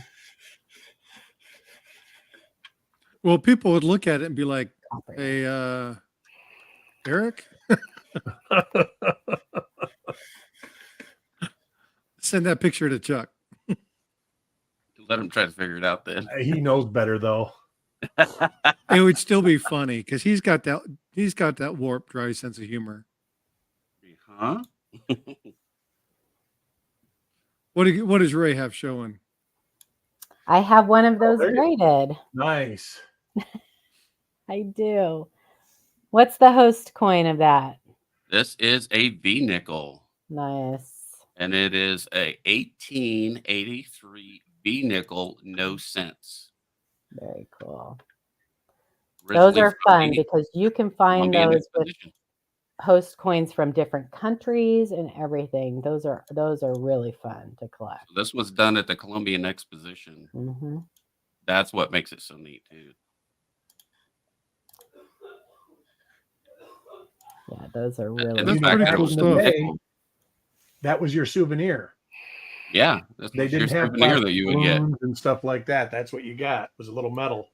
Well, people would look at it and be like, hey, Eric, Send that picture to Chuck.
Let him try to figure it out then.
He knows better though.
It would still be funny because he's got that warped, dry sense of humor.
Huh?
What does Ray have showing?
I have one of those
there you
graded.
Nice.
I do. What's the host coin of that?
This is a V nickel,
Nice.
and it is a 1883 V nickel, no cents.
Very cool.
Originally
Those are
from
fun
the
because you can find
Columbian
those with
Exposition.
host coins from different countries and everything. Those are really fun to collect.
So this was done at the Columbian Exposition.
Mm-hmm.
That's what makes it so neat, too.
Yeah, those are
And
really
That's
the fact
pretty
that it
cool
was
stuff.
nickel.
That was your souvenir.
Yeah, this
They
was your
didn't have
souvenir
plastic
that you would get.
balloons and stuff like that. That's what you got. Was a little metal.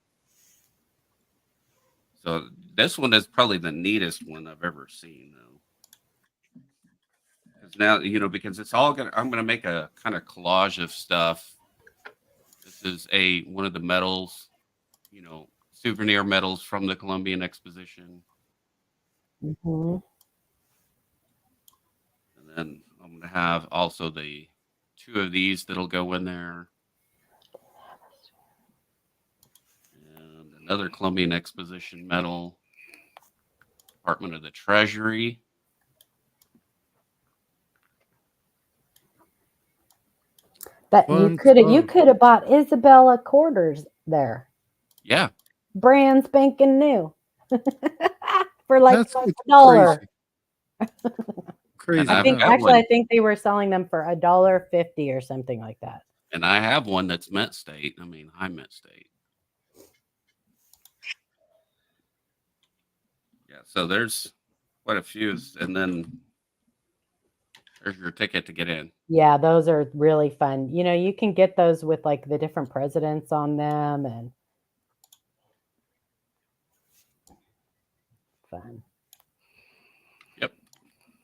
So this one is probably the neatest one I've ever seen, though. Because now, because it's all I'm gonna make a kind of collage of stuff. This is one of the medals, souvenir medals from the Columbian Exposition.
Mm-hmm.
And then I'm gonna have also the 2 of these that'll go in there. And another Columbian Exposition medal. Department of the Treasury.
That
Fun
you
stuff.
could have bought Isabella quarters there.
Yeah.
Brand spanking new. For like
That's
$1.
Crazy.
And
I think
got one.
I think they were selling them for $1.50 or something like that.
And I have one that's mint state. High mint state. Yeah, so there's quite a few. And then there's your ticket to get in.
Yeah, those are really fun. You can get those with like the different presidents on them and fun.
Yep.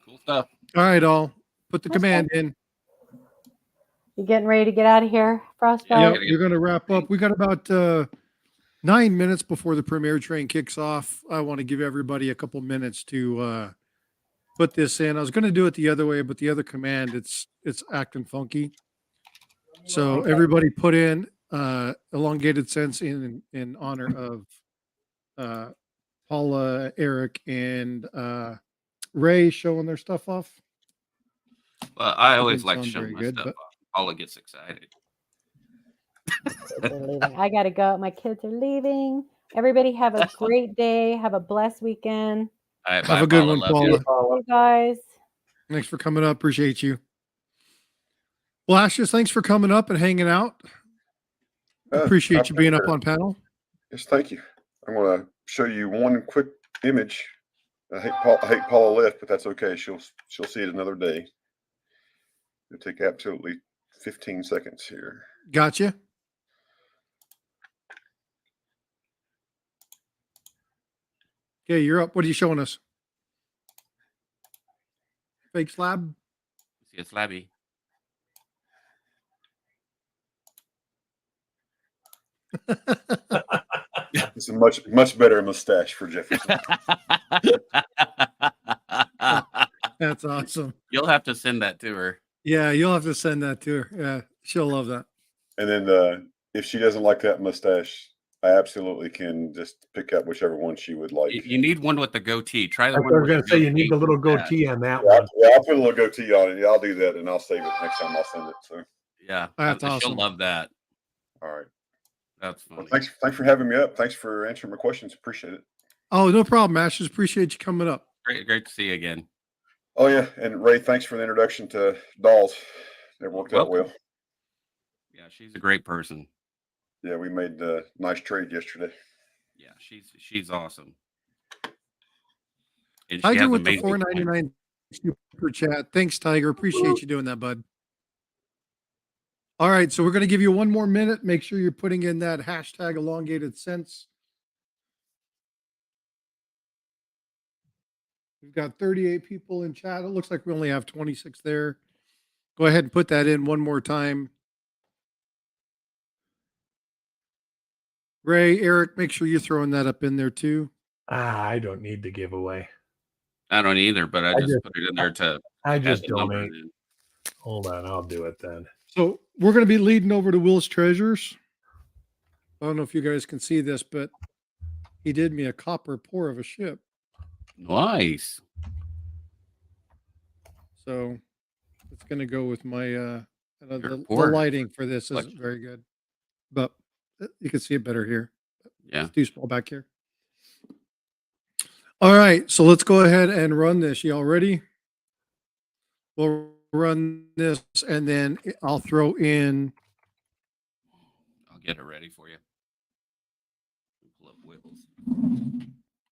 Cool stuff.
All right, all put the
Okay.
command in.
You getting ready to get out of here, Frostbyte?
Yeah,
gotta get-
we're going to wrap up. We got about 9 minutes before the premiere train kicks off. I want to give everybody a couple minutes to put this in. I was going to do it the other way, but the other command, it's acting funky. So
Okay.
everybody put in elongated sense in honor of Paula, Eric, and Ray showing their stuff off.
Well, I
That
always
didn't
like to
sound
show
very
my
good,
stuff
but-
off. Paula gets excited.
Kids are leaving. I gotta go. My kids are leaving. Everybody have a great day. Have a blessed weekend.
All right,
Have
bye,
a good
Paula.
one,
Love you.
Paula.
You guys.
Thanks for coming up. Appreciate you. Well, Ashes, thanks for coming up and hanging out. Appreciate you being up on panel.
Yes, thank you. I'm going to show you one quick image. I hate Paula left, but that's okay. She'll see it another day. It'll take absolutely 15 seconds here.
Gotcha. Okay, you're up. What are you showing us? Fake slab?
See a slabby.
It's a much better mustache for Jefferson.
That's awesome.
You'll have to send that to her.
Yeah, you'll have to send that to her. Yeah, she'll love that.
And then if she doesn't like that mustache, I absolutely can just pick up whichever one she would like.
You need one with the goatee. Try the
I
one
was
with
going
the
to say you need the little
mustache.
goatee on that
Yeah,
one.
I'll put a little goatee on it. Yeah, I'll do that, and I'll save it next time I'll send it. So,
Yeah,
That's awesome.
She'll love that.
all right.
That's funny.
Well, thanks for having me up. Thanks for answering my questions. Appreciate it.
Oh, no problem, Ashes. Appreciate you coming up.
Great to see you again.
Oh yeah, and Ray, thanks for the introduction to dolls. It worked out well.
Yeah, she's a great person.
Yeah, we made a nice trade yesterday.
Yeah, she's awesome. And she
Tiger
has
with the
amazing
$4.99 super chat. Thanks, Tiger. Appreciate you doing that, bud. All right, so we're going to give you one more minute. Make sure you're putting in that hashtag elongated sense. We've got 38 people in chat. It looks like we only have 26 there. Go Go ahead and put that in one more time. Ray, Eric, make sure you're throwing that up in there too.
I don't need the giveaway.
I don't either, but I just put it in there to
I
add
just
the number
donate.
in.
Hold on, I'll do it then.
So we're going to be leading over to Will's Treasures. I don't know if you guys can see this, but he did me a copper pour of a ship.
Nice.
So it's going to go with my, the
pour.
lighting for this isn't very good, but you can see it better here.
Yeah.
It's too small back here. All right. So let's go ahead and run this. Y'all ready? We'll run this and then I'll throw in.
I'll get it ready for you. Pull up Wiggles.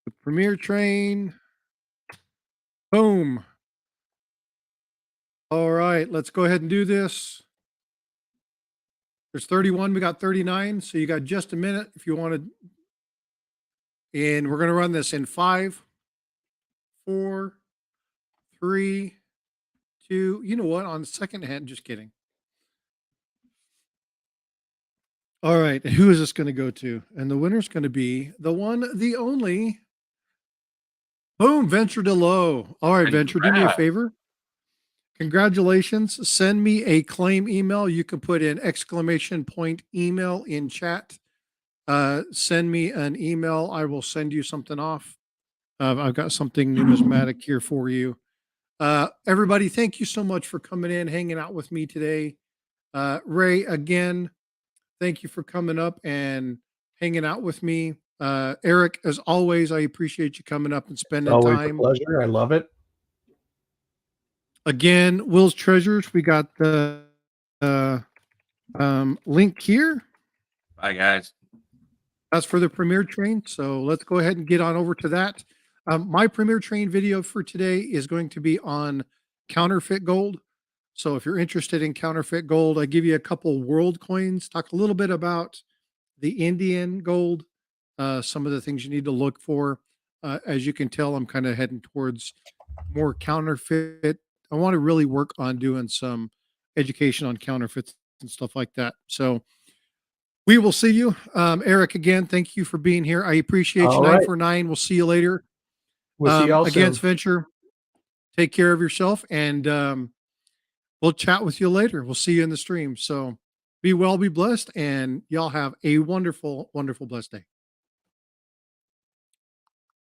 The Premier Train. Boom. All right, let's go ahead and do this. There's 31, we got 39, so you got just a minute if you wanted. And we're going to run this in 5, 4, 3, 2. You know what? On the second hand, just kidding. All right, and who is this going to go to? And the winner's going to be the one, the only. Boom, Venture Delow. All right, Venture, do me a favor. Congratulations. Send me a claim email. You can put in ! email in chat. Send me an email. I will send you something off. I've got something numismatic here for you. Everybody, thank you so much for coming in, hanging out with me today. Ray, again, thank you for coming up and hanging out with me. Eric, as always, I appreciate you coming up and spending
Always
time.
a pleasure. I love it.
Again, Will's Treasures. We got the link here.
Bye, guys.
That's for the Premier Train. So let's go ahead and get on over to that. My Premier Train video for today is going to be on counterfeit gold. So if you're interested in counterfeit gold, I give you a couple world coins, talk a little bit about the Indian gold, some of the things you need to look for. As you can tell, I'm kind of heading towards more counterfeit. I want to really work on doing some education on counterfeits and stuff like that. So we will see you. Eric, again, thank you for being here. I appreciate you.
All
949. We'll see you later.
We'll see y'all
Against
soon.
Venture, take care of yourself, and we'll chat with you later. We'll see you in the stream. So be well, be blessed, and y'all have a wonderful, wonderful, blessed day.